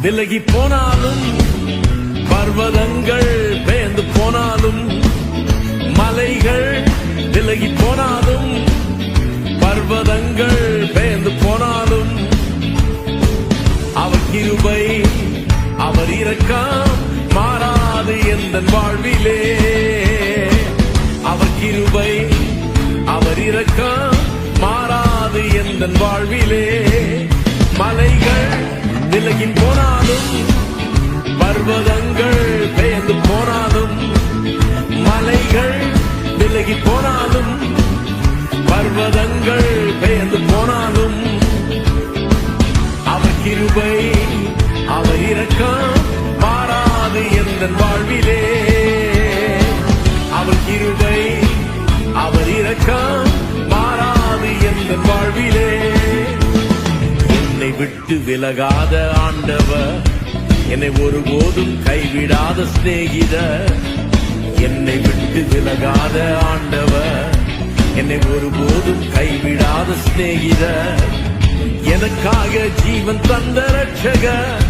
விலகி போனாலும், பர்வதங்கள் பெயர்ந்து போனாலும், மலைகள் விலகி போனாலும், பர்வதங்கள் பெயர்ந்து போனாலும், அவர் கிருபை அவர் இரக்கம் மாறாது எந்தன் வாழ்விலே. அவர் கிருபை அவர் இரக்கம் மாறாது எந்தன் வாழ்விலே. மலைகள் விலகி போனாலும், பர்வதங்கள் பெயர்ந்து போனாலும், மலைகள் விலகி போனாலும், பர்வதங்கள் பெயர்ந்து போனாலும், அவர் கிருபை அவர் இரக்கம் மாறாது எந்தன் வாழ்விலே. அவர் கிருபை அவர் இரக்கம் மாறாது எந்தன் வாழ்விலே. என்னை விட்டு விலகாத ஆண்டவர், என்னை ஒருபோதும் கைவிடாத சிநேகிதர். என்னை விட்டு விலகாத ஆண்டவர், என்னை ஒருபோதும் கைவிடாத சிநேகிதர். எனக்காக ஜீவன் தந்த ரட்சகர்,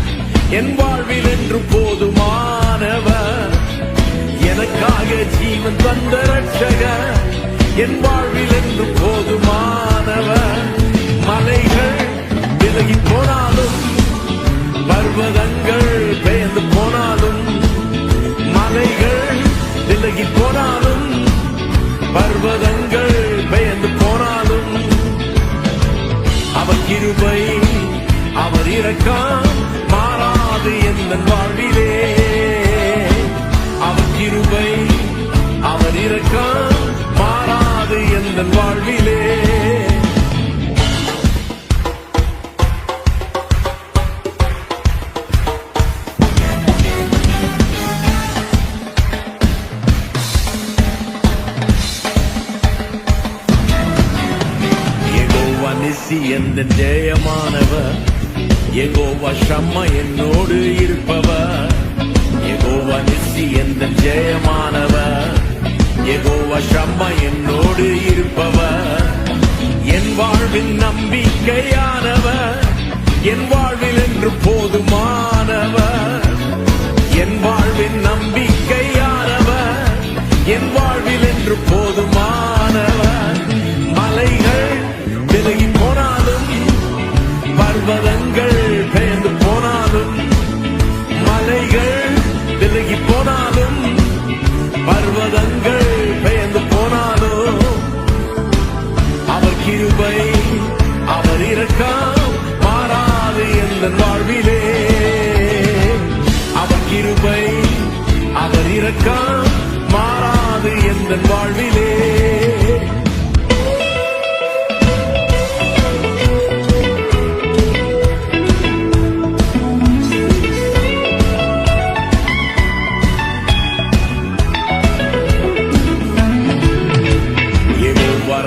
என் வாழ்வில் என்று போதுமானவர். எனக்காக ஜீவன் தந்த ரட்சகர், என் வாழ்வில் என்று போதுமானவர். மலைகள் விலகி போனாலும், பர்வதங்கள் பெயர்ந்து போனாலும், மலைகள் விலகி போனாலும், பர்வதங்கள் பெயர்ந்து போனாலும், அவர் கிருபை அவர் இரக்கம் மாறாது எந்தன் வாழ்விலே. அவர் கிருபை அவர் இரக்கம் மாறாது எந்தன் வாழ்விலே. நிசி எந்தன் ஜெயமானவர், யெகோவா ஷம்மா என்னோடு இருப்பவர். யெகோவா நிசி எந்தன் ஜெயமானவர், யெகோவா ஷம்மா என்னோடு இருப்பவர். என் வாழ்வின் நம்பிக்கையானவர், என் வாழ்வில் என்று போதுமானவர். என் வாழ்வின் நம்பிக்கையானவர், என் வாழ்வில் என்று போதுமானவர். மலைகள் விலகி போனாலும், பர்வதங்கள் பெயர்ந்து போனாலும், மலைகள் விலகி போனாலும், பர்வதங்கள் பெயர்ந்து போனாலும், அவர் கிருபை அவர் இரக்கம் மாறாது எந்தன் வாழ்விலே. அவர் கிருபை அவர் இரக்கம் மாறாது எந்தன் வாழ்விலே.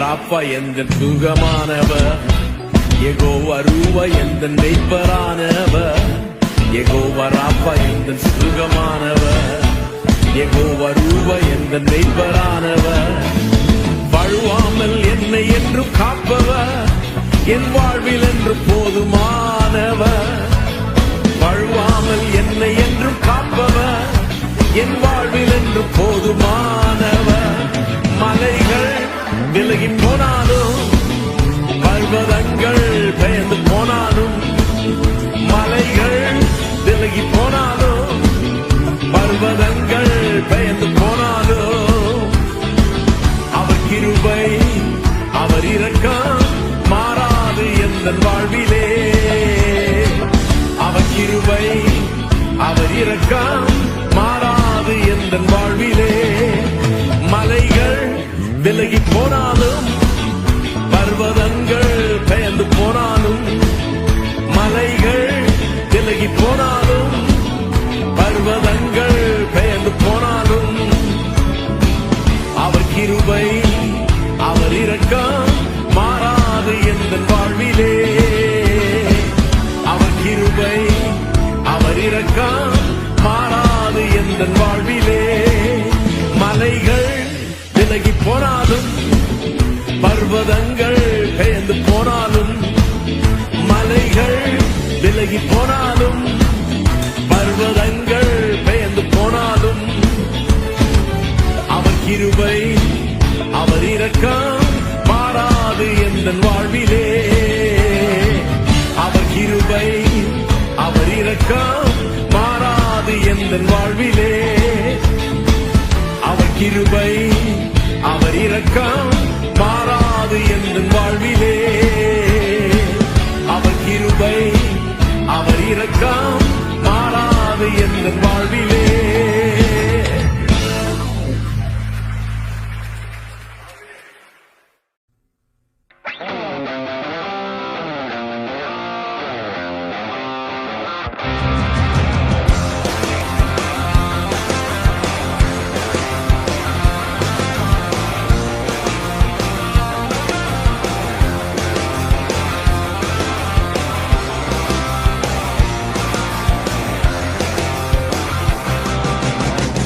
ராப்பா எந்தன் சுகமானவர், யெகோவா ரூவா எந்தன் மெய்ப்பரானவர். யெகோவா ராப்பா எந்தன் சுகமானவர், யெகோவா ரூவா எந்தன் மெய்ப்பரானவர். வழுவாமல் என்னை என்று காப்பவர், என் வாழ்வில் என்று போதுமானவர். வழுவாமல் என்னை என்று காப்பவர், என் வாழ்வில் என்று போதுமானவர். மலைகள் விலகி போனாலும், பர்வதங்கள் பெயர்ந்து போனாலும், மலைகள் விலகி போனாலும், பர்வதங்கள் பெயர்ந்து போனாலும், அவர் கிருபை அவர் இரக்கம் மாறாது எந்தன் வாழ்விலே. அவர் கிருபை அவர் இரக்கம் மாறாது எந்தன் வாழ்விலே. மலைகள் விலகி போனாலும், பர்வதங்கள் பெயர்ந்து போனாலும், மலைகள் விலகி போனாலும், பர்வதங்கள் பெயர்ந்து போனாலும், அவர் கிருபை அவர் இரக்கம் மாறாது எந்தன் வாழ்விலே. அவர் கிருபை அவர் இரக்கம் மாறாது எந்தன் வாழ்விலே. மலைகள் விலகி போனாலும், வாழ்விலே. அவர் கிருபை அவர் இரக்கம் மாறாது என் வாழ்விலே. அவர் கிருபை அவர் இரக்கம் மாறாது என் வாழ்விலே.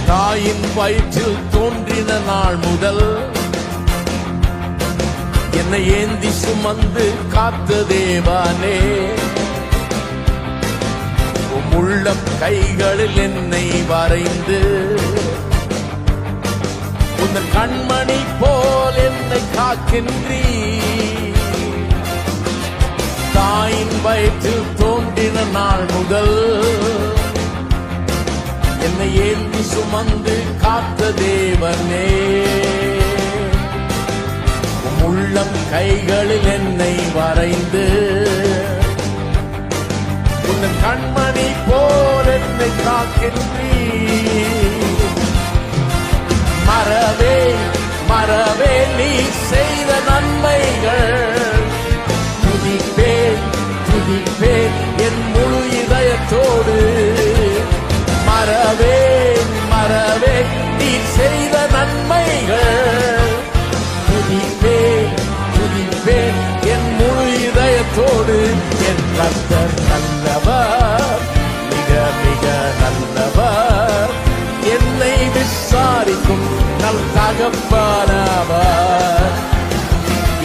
தாயின் வயிற்றில் தோன்றின நாள் முதல் என்னை ஏந்தி சுமந்து காத்த தேவானே, உள்ளம் கைகளில் என்னை வரைந்து உன் கண்மணி போல் என்னை காக்கின்றீ. தாயின் வயிற்றில் தோன்றின நாள் முதல் என்னை ஏந்தி சுமந்து காத்த தேவனே, உள்ளம் கைகளில் என்னை வரைந்து உன் கண்மணி போல் என்னை காக்கின்றீ. மறவே மறவே நீ செய்த நன்மைகள், துதிப்பேன் துதிப்பேன் என் முழு இதயத்தோடு. மறவேன் மறவேன் நீ செய்த நன்மைகள், துதிப்பேன் துதிப்பேன் என் முழு இதயத்தோடு. என் கர்த்தர் நல்லவர், மிக மிக நல்லவர், என்னை விசாரிக்கும் நல் தகப்பனவர்.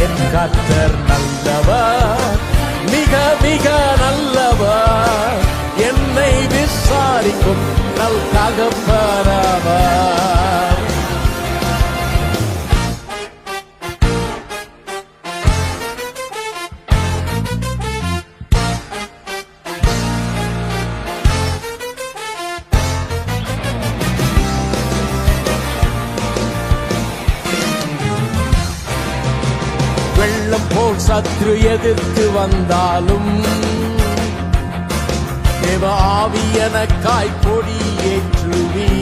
என் கர்த்தர் நல்லவர், மிக மிக நல்லவர், என்னை விசாரிக்கும் நல் தகப்பனவர். வெள்ளம் போல் சத்ரு எதிர்த்து வந்தாலும் தேவ ஆவி எனக்காய் கொடியேற்றுவி.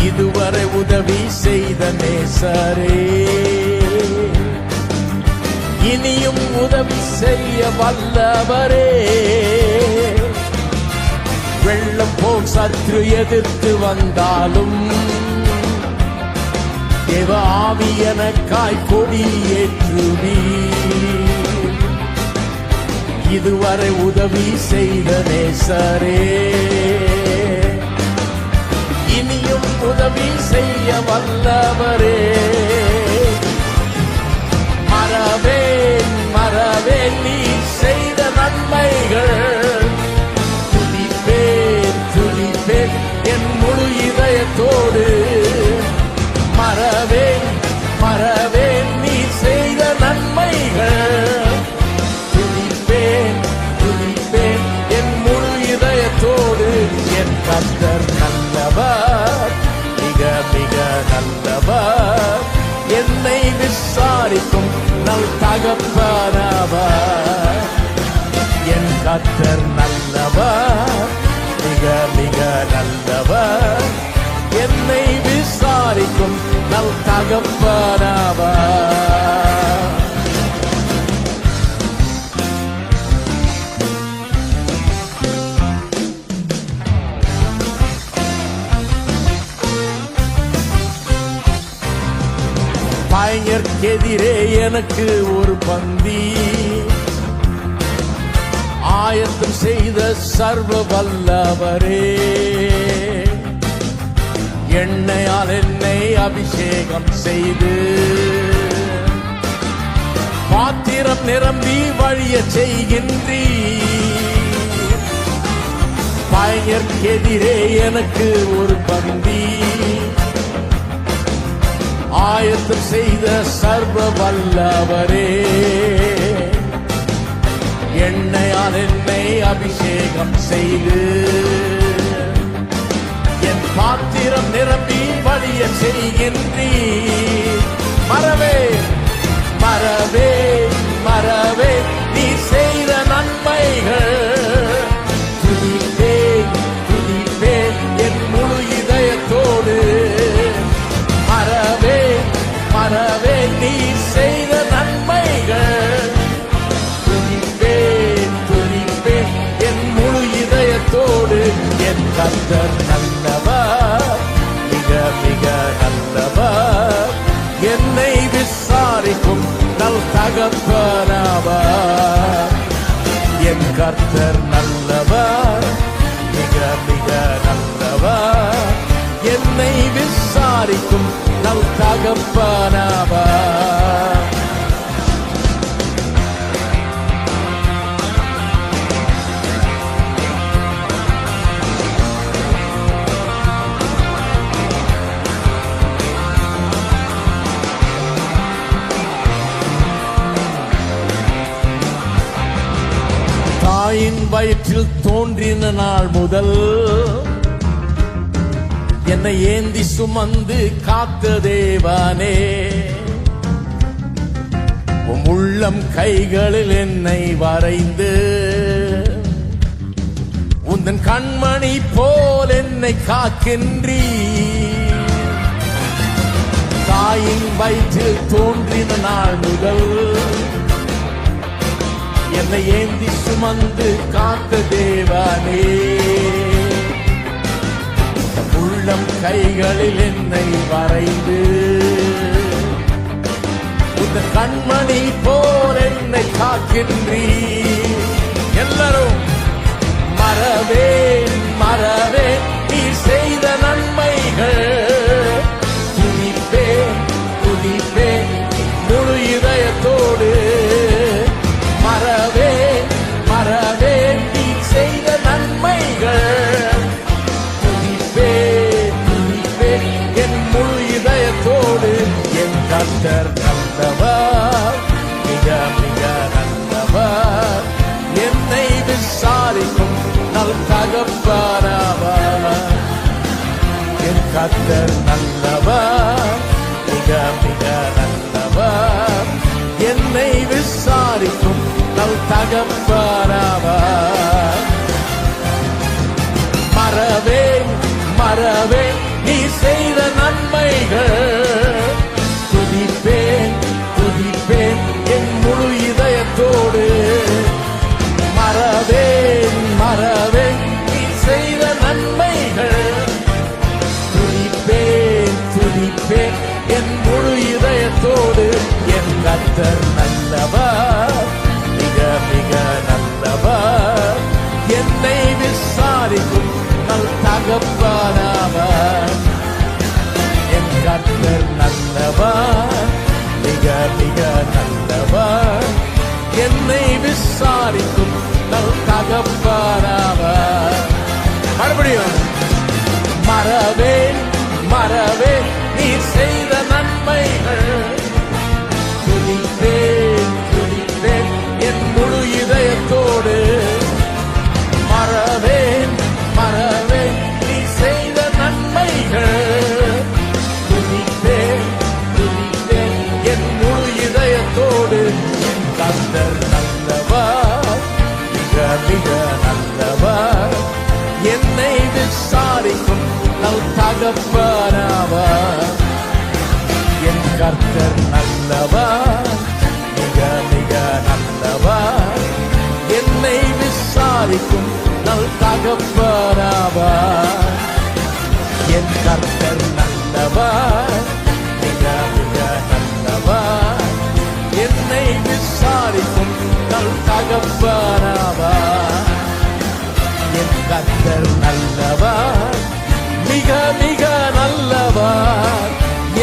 இதுவரை உதவி செய்த நேசரே, இனியும் உதவி செய்ய வல்லவரே. வெள்ளம் போல் சத்ரு எதிர்த்து வந்தாலும் தேவ ஆவி எனக்காய் கொடியேற்றுவி. இதுவரை உதவி செய்த நேசரே, இனியும் உதவி செய்ய வல்லவரே. மறவேன் மறவேன் நீ செய்த நன்மைகள், துதிப்பேன் துதிப்பேன் என் முழு இதயத்தோடு. மறவேன் மறவேன் நீ செய்த நன்மைகள், துதிப்பேன் துதிப்பேன் என் முழு இதயத்தோடு. என் கர்த்தர் நல்லவர், மிக மிக நல்லவர், என்னை விசாரிக்கும் நல் தகப்பனவர். என் கர்த்தர் நல்லவர், மிக மிக நல்லவர், என்னை விசாரிக்கும் நல் தகப்பனவர். பகைஞர்க்கெதிரே எனக்கு ஒரு பந்தி ஆயத்தம் செய்த சர்வ வல்லவரே. எண்ணெயால் என்னை அபிஷேகம் செய்து பாத்திரம் நிரம்பி வழிய செய்கின்றீர். பகைஞர்க்கெதிரே எனக்கு ஒரு பந்தி ஆயத்தம் செய்த சர்வ வல்லவரே. எண்ணெயால் என்னை அபிஷேகம் செய்து என் பாத்திரம் நிரம்பி வழிய செய்கின்றீர். மறவே மறவே மறவே நீ செய்த நன்மைகள் துதிப்பேன் துதிப்பேன் என் முழு இதயத்தோடு. மறவே மறவே நீ செய்த நன்மைகள் துதிப்பேன் துதிப்பேன் என் முழு இதயத்தோடு. என் கர்த்தர் நல்லவர், மிக மிக நல்லவர், என்னை விசாரிக்கும் நல் தகப்பனவர். என் கர்த்தர் நல்லவர், மிக மிக நல்லவர், என்னை விசாரிக்கும் நல் தகப்பனவர். தாயின் வயிற்றில் தோன்றின நாள் முதல் என்னை ஏந்தி சுமந்து காத்த தேவனே, உம் உள்ளம் கைகளில் என்னை வரைந்து உந்தன் கண்மணி போல் என்னை காக்கின்றீர். தாயின் வயிற்றில் தோன்றின நாள் முதல் என்னை ஏந்தி சுமந்து காத்த தேவனே, உள்ளம் கைகளில் என்னை வரைந்து இந்த கண்மணி போல் என்னை காக்கின்றீர். எல்லாரும் மறவேன் மறவேன் நீ செய்த நன்மைகள் துதிப்பேன் துதிப்பேன் முழு இதயத்தோடு. மறவேன் மறவேன் நீ செய்த நன்மைகள் துதிப்பேன் துதிப்பேன் என் முழு இதயத்தோடு. என் கர்த்தர் நல்லவர், மிக மிக நல்லவர், என்னை விசாரிக்கும் நல் தகப்பனவர். என் கர்த்தர் நல்லவர், மிக மிக நல்லவர், என்னை விசாரிக்கும் நல் தகப்பனவர். மறவேன் மறவேன் நீ செய்த நன்மைகள் துதிப்பேன் துதிப்பேன் என் முழு இதயத்தோடு. மறவேன் மறவேன் நீ செய்த நன்மைகள் துதிப்பேன் துதிப்பேன் என் முழு இதயத்தோடு. என் கர்த்தர் நல்லவர், மிக மிக நல்லவர், என்னை விசாரிக்கும் நல் தகப்பனவர். என் கர்த்தர் நல்லவர், மிக மிக நல்லவர், என்னை விசாரிக்கும் நல் தகப்பனவர். மறுபடியும் மறவேன் மறவேன் நீ செய்த நன்மைகள் துதிப்பேன் துதிப்பேன் என் முழு இதயத்தோடு. மறவேன் மறவேன் நீ செய்த நன்மைகள் துதிப்பேன் துதிப்பேன் என் முழு இதயத்தோடு. என் கர்த்தர் நல்லவர், மிக மிக நல்லவர், என்னை விசாரிக்கும் நல் தகப்பனவர். என் கர்த்தர் நல்லவர், மிக மிக நல்லவர், என்னை விசாரிக்கும் நல் தகப்பனவர். என் கர்த்தர் நல்லவர், மிக மிக நல்லவர், என்னை விசாரிக்கும் நல் தகப்பனவர். என் கர்த்தர் நல்லவர், மிக மிக நல்லவர்,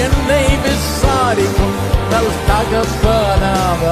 என்னை விசாரிக்கும் நல் தகப்பனவர்.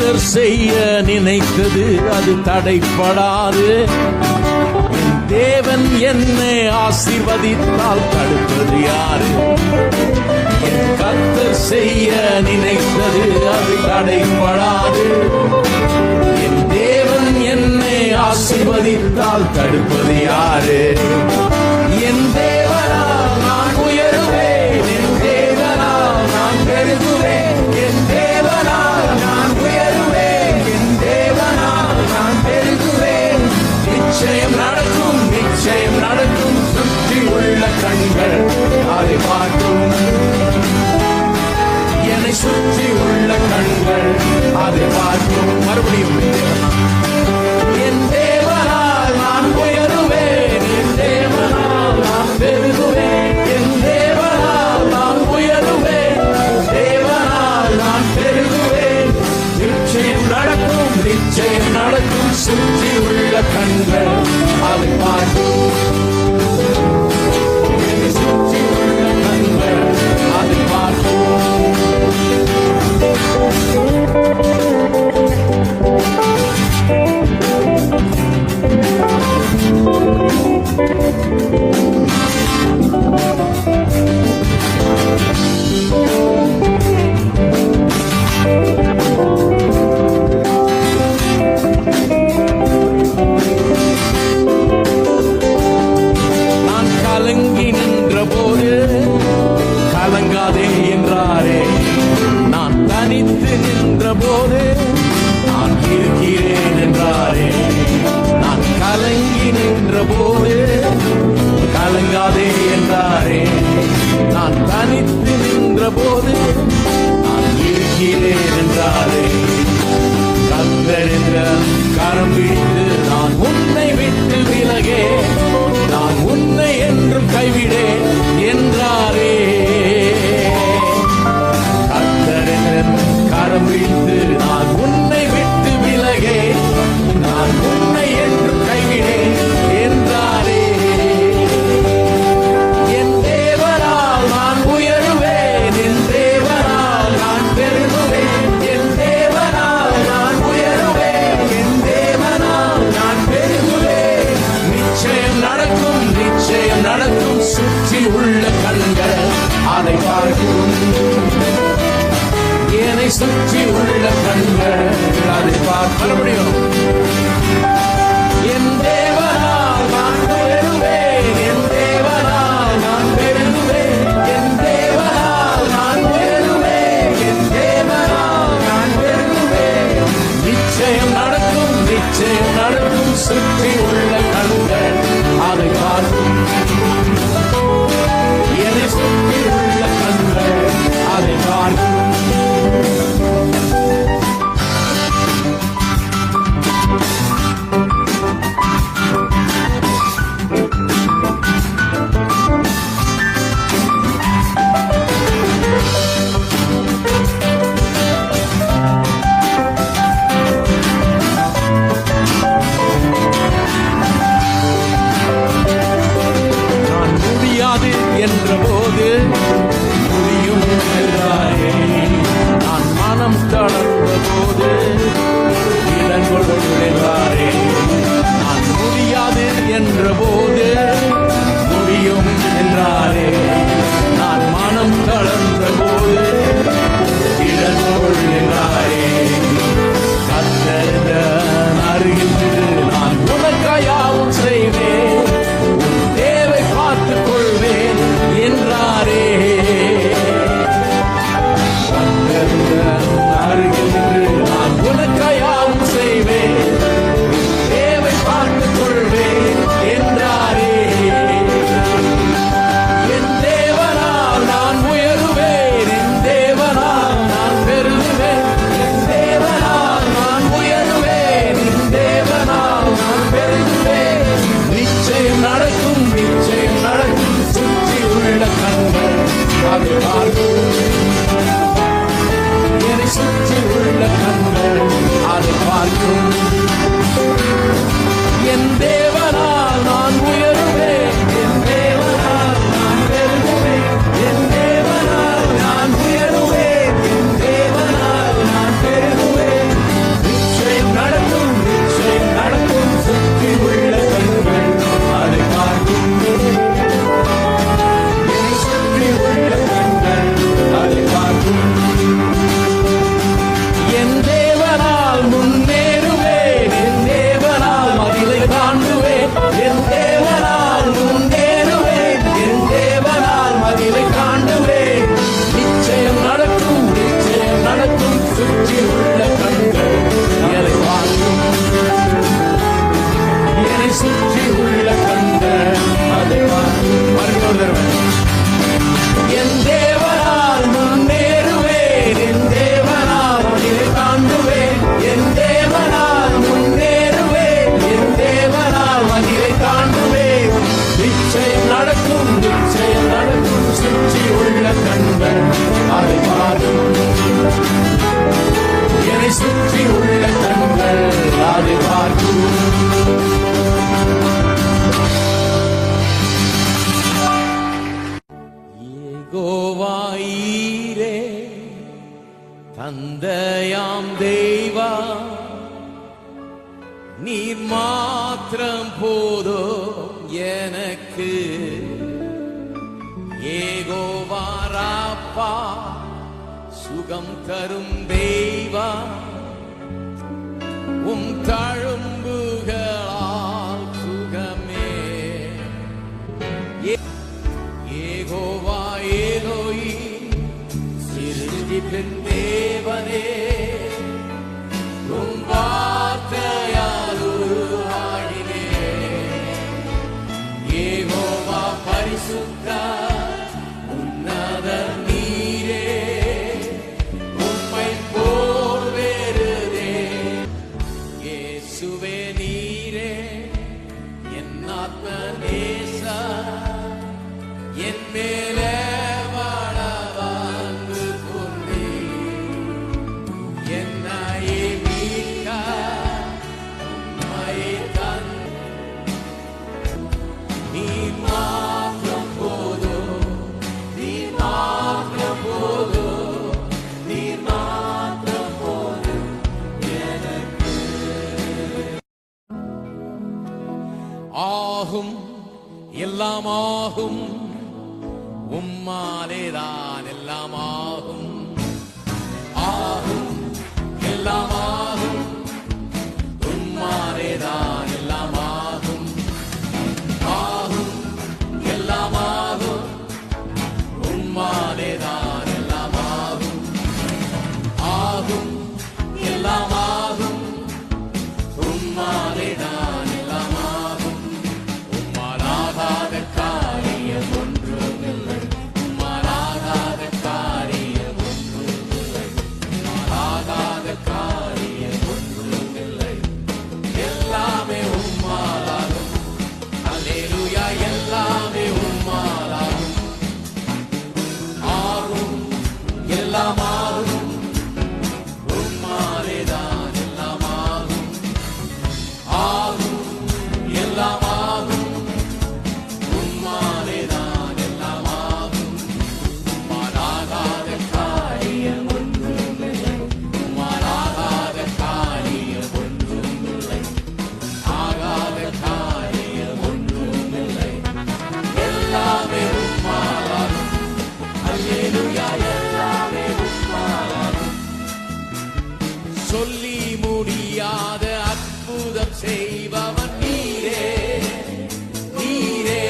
கர்த்தர் செய்ய நினைத்தது அது தடைப்படாது. என் தேவன் என்னை ஆசீர்வதித்தால் தடுப்பது யாரு? என் கர்த்தர் செய்ய நினைத்தது அது தடைப்படாது. என் தேவன் என்னை ஆசீர்வதித்தால் தடுப்பது யாரு? என் தேவனால் நான் உயருவேன், என் தேவனால் நான் பெருகுவேன், என் தேவனால் நான் உயருவேன், என் தேவனால் நான் பெருகுவேன். நிச்சயம் நடக்கும், நிச்சயம் நடக்கும். சுற்றி உள்ள கண்கள் அதை பார்க்கும். என்னை சுற்றி உள்ள கண்கள் அதை பார்க்கும். மறுபடியும் என் தேவனால் நான் உயருவேன், என் தேவனால் நான் பெருகுவேன், என் தேவனால் நான் உயருவேன், தேவனால் நான் பெருகுவேன். நிச்சயம் நடக்கும், நிச்சயம் நடக்கும். சுற்றி உள்ள கண்கள் அதை பார்க்கும். என்னை சுற்றி உள்ள கண்கள் அதை பார்க்கும். நான் கலங்கி நின்ற போது கலங்காதே என்றாரே. நான் தனித்து நின்ற போது நான் இருக்கிறேன் என்றாரே. நான் கலங்கி நின்ற போது கலங்காதே என்றாரே. நான் தனித்து நின்ற போது நான் இருக்கிறேன் என்றாரே. கர்த்தர் என்ற கரம் பிடித்து நான் உன்னை விட்டு விலகே, நான் உன்னை என்றும் கைவிடேன் என்றாரே. கர்த்தர் என்ற கரம் பிடித்து நான் உன்னை விட்டு விலகே, நான் உன்னை என்றும் கைவிடேன் என்றாரே. என் தேவனால் நான் உயருவேன், என் தேவனால் நான் பெருகுவேன், என் தேவனால் நான் உயருவேன், என் தேவனால் நான் பெருகுவேன். நிச்சயம் நடக்கும், நிச்சயம் நடக்கும். சுற்றி உள்ள கண்கள் அதை பார்க்கும். என்னை சுற்றி உள்ள கண்கள் அதை பார்க்க முடியும். என் தேவனால் நான் உயருவேன், என் தேவனால் நான் பெருகுவேன், என் தேவனால் நான் உயருவேன், என் தேவனால் நான் பெருகுவேன். நிச்சயம் நடக்கும், நிச்சயம் நடக்கும். சுற்றி உள்ள கண்கள் அதை பார்க்கும். என்னை சுற்றி உள்ள கண்கள் அதை பார்க்கும். என்ற போது முடியும் என்றாரே. நான் மனம் தளர்ந்த போது இடங்கொள் என்றாரே. நான் முடியாது என்ற போது முடியும் என்றாரே. நான் மனம் தளர்ந்த போது இடங்கொள் என்றாரே. கர்த்தர் அருகில் நான் உனக்காயாவும் செய்வேன், உன் தேவை பார்த்துக் கொள்வேன் என்றாரே. யெகோவாயீரே தந்தையாம் தெய்வா, நீர் மாத்திரம் போதும் எனக்கு. யெகோவா ராப்பா, சுகம் தரும் தெய்வா, உம் தழும்புகளால் சுகமே. யெகோவா எலோஹிம், சிருஷ்டிப்பின் தேவனே, உம் வார்த்தையால் உருவாகினே. யெகோவா பரிசுத்தர், உன்னதர் நீரே, உம்மை போல் வேறு தேவன். இயேசுவே நீரே என் ஆத்ம நேசர், என் மேலே வாழவாந்து கொண்டீர். என்னை மீட்க உம்மை நீர் மாத்திரம் போதும், நீர் மாத்திரம் போதும், நீர் மாத்திரம் போதும் எனக்கு. ஆகும் எல்லாம் ஆகும், உம்மாலேதான் எல்லாம் ஆகும். ஆகும் எல்லாம் ஆகும், உம்மாலேதான் எல்லாம் ஆகும். ஆகும் எல்லாம் ஆகும், உம்மாலேதான் எல்லாம் ஆகும். ஆகும் எல்லாம் ஆகும், உம்மாலேதான் எல்லாம் ஆகும். உம்மாலாகாத காரியம் ஒன்றுமில்லை, உம்மாலாகாத காரியம் ஒன்றுமில்லை, உம்மாலாகாத காரியம் ஒன்றுமில்லை. எல்லாமே உம்மாலாகும். அல்லேலூயா, எல்லாமே உம்மாலாகும். ஆகும் எல்லாம் ஆகும், உம்மாலேதான் எல்லாம் ஆகும். ஆகும் எல்லாம் ஆகும், உம்மாலேதான் எல்லாம் ஆகும். உம்மாலாகாத காரியம் ஒன்றுமில்லை, உம்மாலாகாத காரியம் ஒன்றுமில்லை, ஆகாத காரியம் ஒன்றுமில்லை. எல்லாமே உம்மாலாகும். அல்லேலூயா, எல்லாமே உம்மாலாகும். சொல்லி முடியாத அற்புதம் செய்பவன் நீரே, நீரே.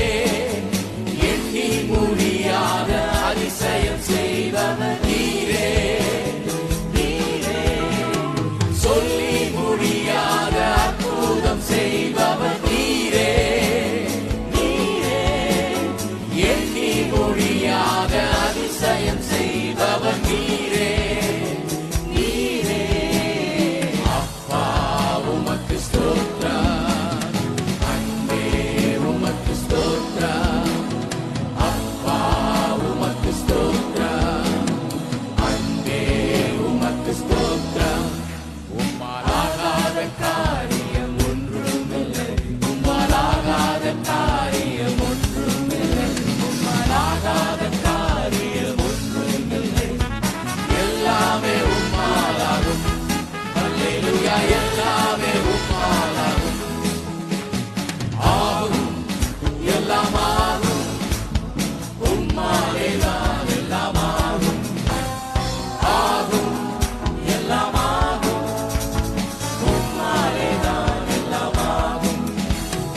எண்ணி முடியாத அதிசயம் செய்பவன் நீரே, நீரே. சொல்லி முடியாத அற்புதம் செய்பவன் நீரே, நீரே. எண்ணி முடியாத அதிசயம் செய்பவன் நீரே, நீரே. அப்பா உமக்கு ஸ்தோத்திரம், அன்பே உமக்கு ஸ்தோத்திரம். அப்பா உமக்கு ஸ்தோத்திரம், அன்பே உமக்கு ஸ்தோத்திரம். உம்மாலாகாத காரியம் ஒன்றுமில்லை, உம்மாலாகாத காரியம் ஒன்றுமில்லை, உம்மாலாகாத காரியம் ஒன்றுமில்லை. எல்லாமே உம்மாலாகும். அல்லேலூயா, எல்லாமே உம்மாலாகும். ஆகும் எல்லாம் ஆகும், உம்மாலேதான் எல்லாம் ஆகும். ஆகும் எல்லாம் ஆகும், உம்மாலேதான் எல்லாம் ஆகும்.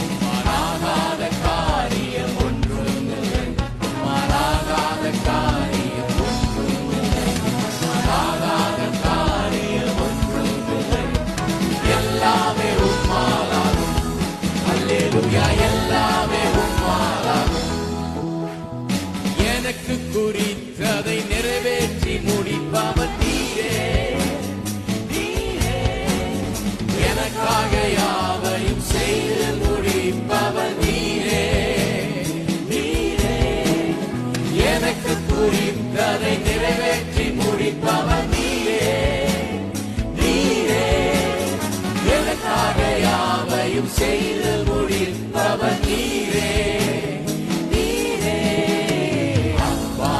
உம்மாலாகாத காரியம் ஒன்றுமில்லை, உம்மாலாகாத காரியம் ஒன்றுமில்லை, உம்மாலாகாத காரியம் ஒன்றுமில்லை. எல்லாமே உம்மாலாகும். அல்லேலூயா, எல்லாமே உம்மாலாகும். எனக்கு குறித்ததை நிறைவேற்றி முடிப்பவன் நீரே, நீரே. எனக்காக யாவையும் செய்து முடிப்பவன் நீரே, நீரே. எனக்கு குறித்ததை நிறைவேற்றி முடிப்பவன் நீரே, நீரே. எனக்காக யாவையும் செய்து முடிப்பவன் நீரே, நீரே. அப்பா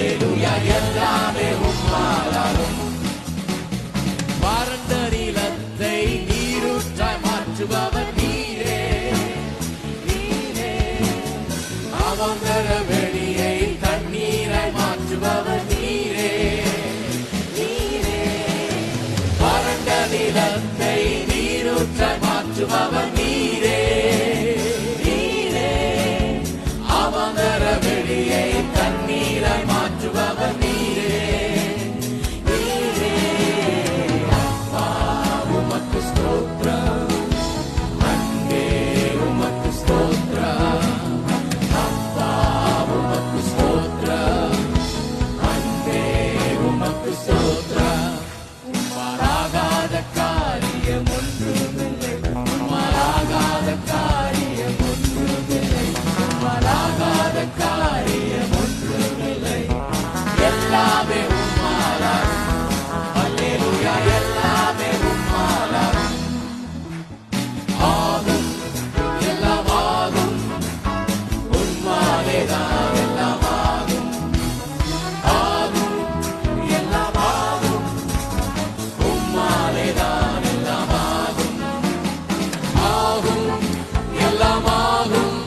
அல்லேலூயா எல்லாமே உம்மாலாகும். வறண்ட நிலத்தை நீரூற்றாய் மாற்றுபவர் நீரே, நீரே. அவங்கர வெளியை தண்ணீராய் மாற்றுபவர் நீரே, நீரே. வறண்ட நிலத்தை நீரூற்றாய் மாற்றுபவர் நீரே, நீரே. அவங்கர வெளியை தண்ணீராய் மாற்றுபவர் நீரே, நீரே. அப்பா உமக்கு ஸ்தோத்திரம், அன்பே உமக்கு ஸ்தோத்திரம். அப்பா உமக்கு ஸ்தோத்திரம், அன்பே உமக்கு ஸ்தோத்திரம். உம்மாலாகாத காரியம் ஒன்றுமில்லை, உம்மாலாகாத காரியம் ஒன்றுமில்லை, உம்மாலாகாத காரியம் ஒன்றுமில்லை. எல்லாமே உம்மாலாகும். அல்லேலூயா எல்லாமே உம்மாலாகும். ஆகும் எல்லாம் ஆகும், உம்மாலேதான் எல்லாம் ஆகும். ஆகும் எல்லாம் ஆகும், உம்மாலேதான் எல்லாம் ஆகும். ஆகும் எல்லாம் ஆகும்,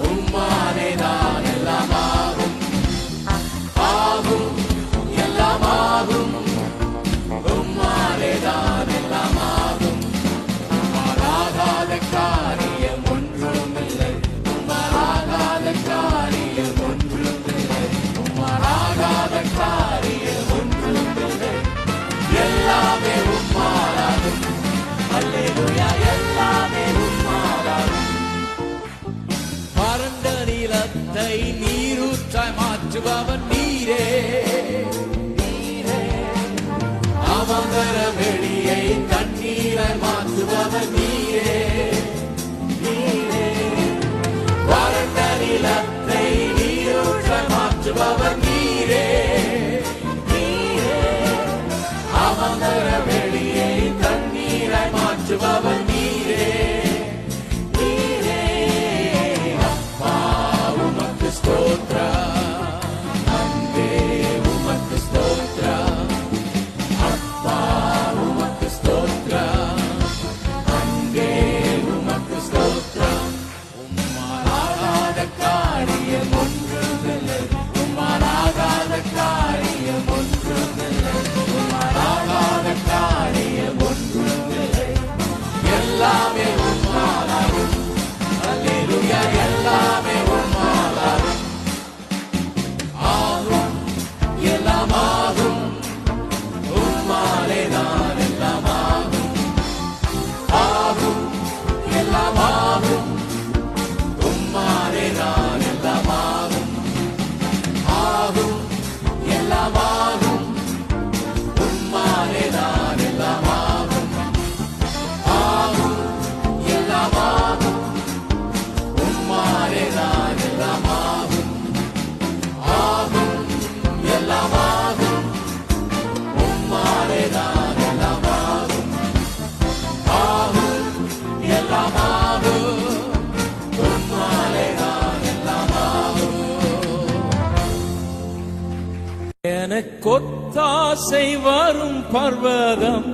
உம்மாலேதான் எல்லாம் ஆகும். ஆகும் எல்லாம் ஆகும், உம்மாலேதான் எல்லாம் ஆகும். உம்மாலாகாத காரியம் ஒன்றுமில்லை, உம்மாலாகாத காரியம் ஒன்றுமில்லை, உம்மாலாகாத காரியம் ஒன்றுமில்லை. எல்லாமே உம்மாலாகும். அல்லேலூயா எல்லாமே உம்மாலாகும். வறண்ட நிலத்தை நீரூற்றாய் மாற்றுபவர் நீரே, நீரே. அவங்கர வெளியை தண்ணீராய் மாற்றுபவர் நீரே, நீரே. வறண்ட நிலத்தை நீரூற்றாய் மாற்றுபவர் நீரே, நீரே. அவங்கர வெளியை தண்ணீராய் மாற்றுபவர் நீரே, நீரே. அப்பா உமக்கு ஸ்தோத்திரம், அன்பே உமக்கு ஸ்தோத்திரம். அப்பா உமக்கு ஸ்தோத்திரம், அன்பே உமக்கு ஸ்தோத்திரம். உம்மாலாகாத காரியம் ஒன்றுமில்லை, உம்மாலாகாத காரியம் ஒன்றுமில்லை, உம்மாலாகாத காரியம் ஒன்றுமில்லை. எல்லாமே உம்மாலாகும். அல்லேலூயா எல்லாமே உம்மாலாகும். ஆகும் எல்லாம் ஆகும், உம்மாலேதான் எல்லாம் ஆகும். ஆகும் எல்லாம் ஆகும், உம்மாலேதான் எல்லாம் ஆகும். ஆகும் எல்லாம் ஆகும், உம்மாலேதான் எல்லாம் ஆகும். ஆகும் எல்லாம் ஆகும், உம்மாலேதான் எல்லாம் ஆகும். ஆகும் எல்லாம் ஆகும், உம்மாலேதான் எல்லாம் ஆகும். ஆகும் எல்லாம் ஆகும், உம்மாலேதான் எல்லாம் ஆகும். எனக்கொத்தாசை வரும் பர்வதம்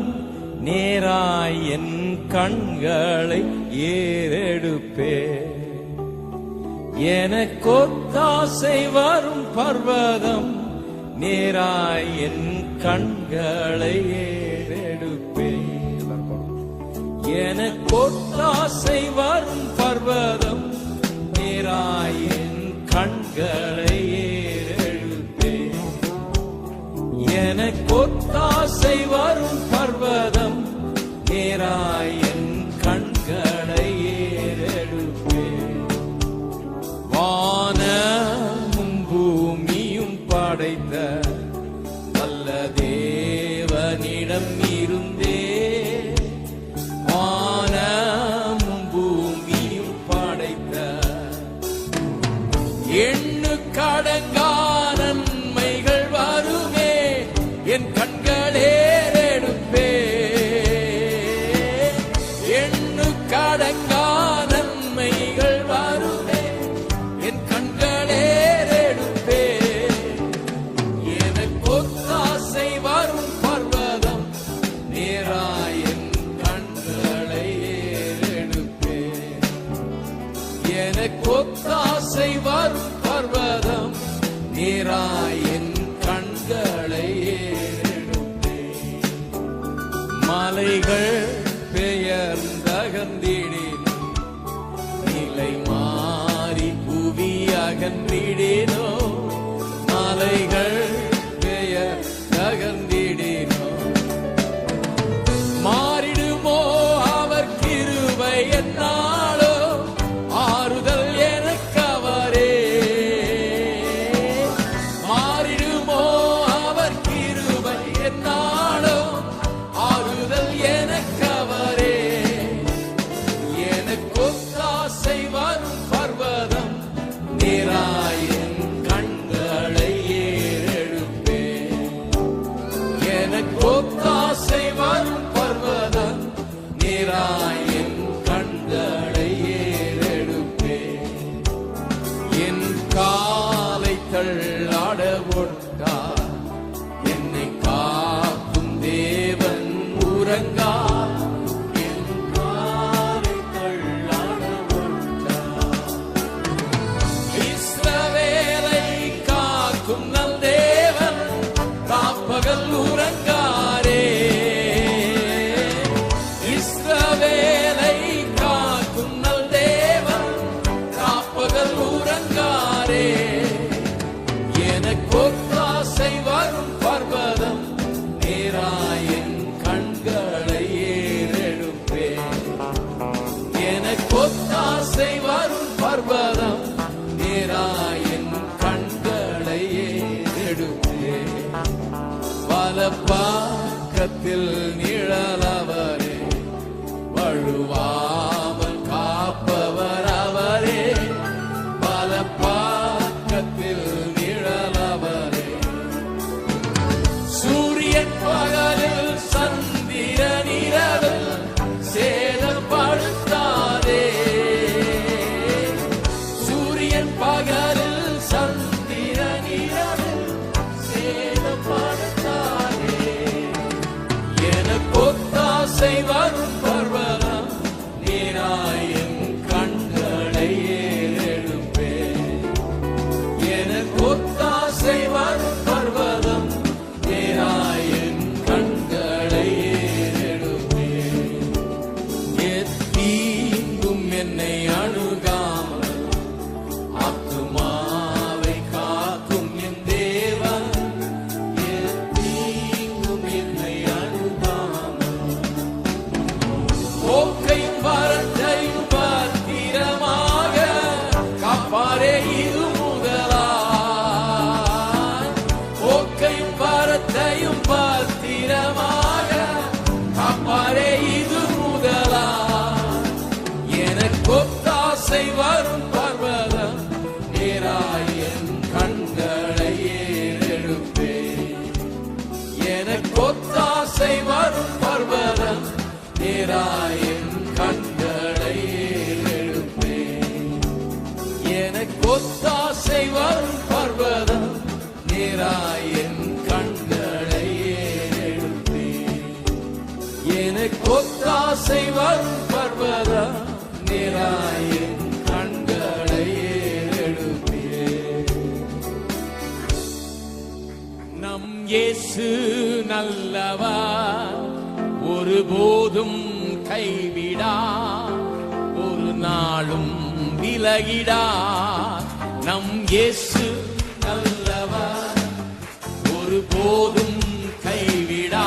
நேராய் என் கண்களை ஏறெடுப்பே. எனக்கொத்தாசை வரும் பர்வதம் நேராய் என் கண்களை ஏறெடுப்பே. எனக்கொத்தாசை வரும் பர்வதம் நேராய் என் கண்களை ஏறெடுப்பே. எனக்கொத்தாசை வரும் பர்வதம் நேராய் என் கண்களை ஏறெடுப்பே. வானமும் பூமியும் படைத்த வல்ல தேவனிடம் இருந்தே. வானமும் பூமியும் படைத்த எண்ணுக்கடங்கா நன்மைகள் வருமே என் கண்களே எடுப்பே. எண்ணுக்கடங்கா நன்மைகள் வருமே என் கண்களே எடுப்பே. நேராய் என் கண்களை ஏறெடுப்பேன். மலைகள் பெயர்ந்தகந்திடினோ, நிலை மாறி புவி அகன்றிடினோ, மலைகள் பெயர்ந்தகந்திடினோ, மாறிடுமோ அவர் கிருபை என்னாலோ, ஆறுதல் எனக்கு அவரே. மாறிடுமோ அவர் கிருபை என்னாலோ, ஆறுதல் எனக்கு அவரே. எனக்கு ஒத்தாசை வரும் பர்வதம், நேராய் என் கண்களை ஏறெடுப்பேன். எனக்கு ஒத்தாசை வரும் பர்வதம், நேராய் என் கண்களை ஏறெடுப்பேன். என் காலை தள்ளாட ஒட்டார், என்னை காக்கும் தேவன் உறங்கார். என் காலை தள்ளாட ஒட்டார். இஸ்ரவேலை காக்கும் நல் தேவன் காப்பகல் உறங்காரே. இஸ்ரவேலை காக்கும் நல் தேவன் காப்பகல் உறங்காரே. எனக்கு ஒத்தாசை வரும் பர்வதம், நேராய் என் கண்களை ஏறெடுப்பேன். எனக்கு ஒத்தாசை வரும் பர்வதம், நேராய் என் கண்களை ஏறெடுப்பேன். வலப்பக்கத்தில் நிழலவரே, வழுவாமல் காப்பவர் அவரே. வலப்பக்கத்தில் நிழலவரே, சூரியன் பகலில் சந்திரன் இரவில் சேதப்படுத்தாதே. சூரியன் பகலில் சந்திரன் இரவில் சேதப்படுத்தாதே. எனக்கு ஒத்தாசை வரும் பர்வதம், நேராய் என் கண்களை ஏறெடுப்பேன். எனக்கு ஒத்தாசை வரும் பர்வதம், நேராய் என் கண்களை ஏறெடுப்பேன். எத்தீங்கும் என்னை அணுகாமல், ஆத்துமாவை காக்கும் என் தேவன். எத்தீங்கும் என்னை அணுகாமல், போக்கையும் வரத்தையும் பத்திரமாக காப்பாரே இது முதலாய். போக்கையும் வரத்தையும் பத்திரமாக காப்பாரே இது முதலாய். எனக்கு ஒத்தாசை வரும் பர்வதம், நேராய் என் கண்களை ஏறெடுப்பேன். எனக்கு ஒத்தாசை வரும் பர்வதம், நேராய் என் கண்களை ஏறெடுப்பேன். எனக்கு ஒத்தாசை வரும் பர்வதம், நேராய் என் கண்களை ஏறெடுப்பேன். எனக்கு ஒத்தாசை வரும் பர்வதம், நேராய் என் கண்களை ஏறெடுப்பேன். நம் இயேசு நல்லவர், ஒருபோதும் கைவிடா, ஒரு நாளும் விலகிடா. நம் இயேசு நல்லவர், ஒருபோதும் கைவிடா,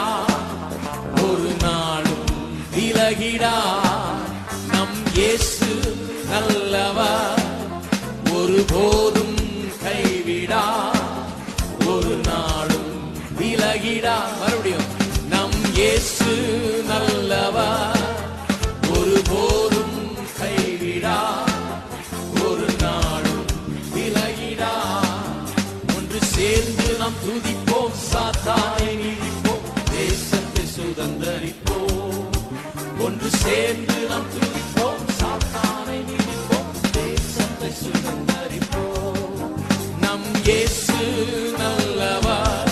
ஒரு நாளும் விலகிடா. நம் இயேசு நல்லவர், ஒருபோதும் கைவிடா, ஒரு நாளும் விலகிடா. மறுபடியும், நம் இயேசு நல்லவர், ஒருபோதும் கைவிடா, ஒரு நாளும் விலகிடா. ஒன்று சேர்ந்து நாம் துதிப்போம், சாத்தானை நீதிப்போம், தேசத்தை சுதந்தரிப்போம். ஒன்று சேர்ந்து நாம் துதிப்போம், சாத்தானை நீதிப்போம், தேசத்தை சுதந்தரிப்போம். நம் இயேசு நல்லவர்,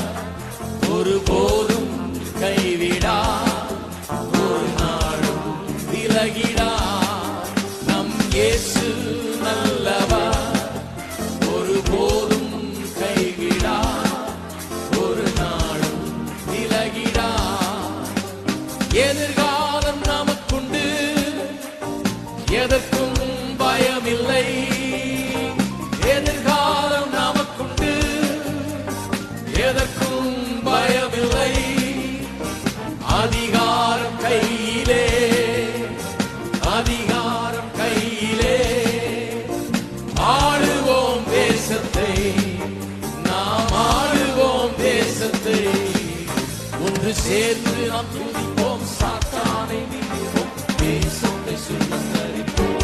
ஒருபோதும் கைவிடா, ஒரு நாளும் விலகிடா. நம் இயேசு நல்லவர், ஒருபோதும் கைவிடா, சேர்ந்து நாம் துதிப்போம், சாத்தானை மிதிப்போம், தேசத்தை சுதந்தரிப்போம்.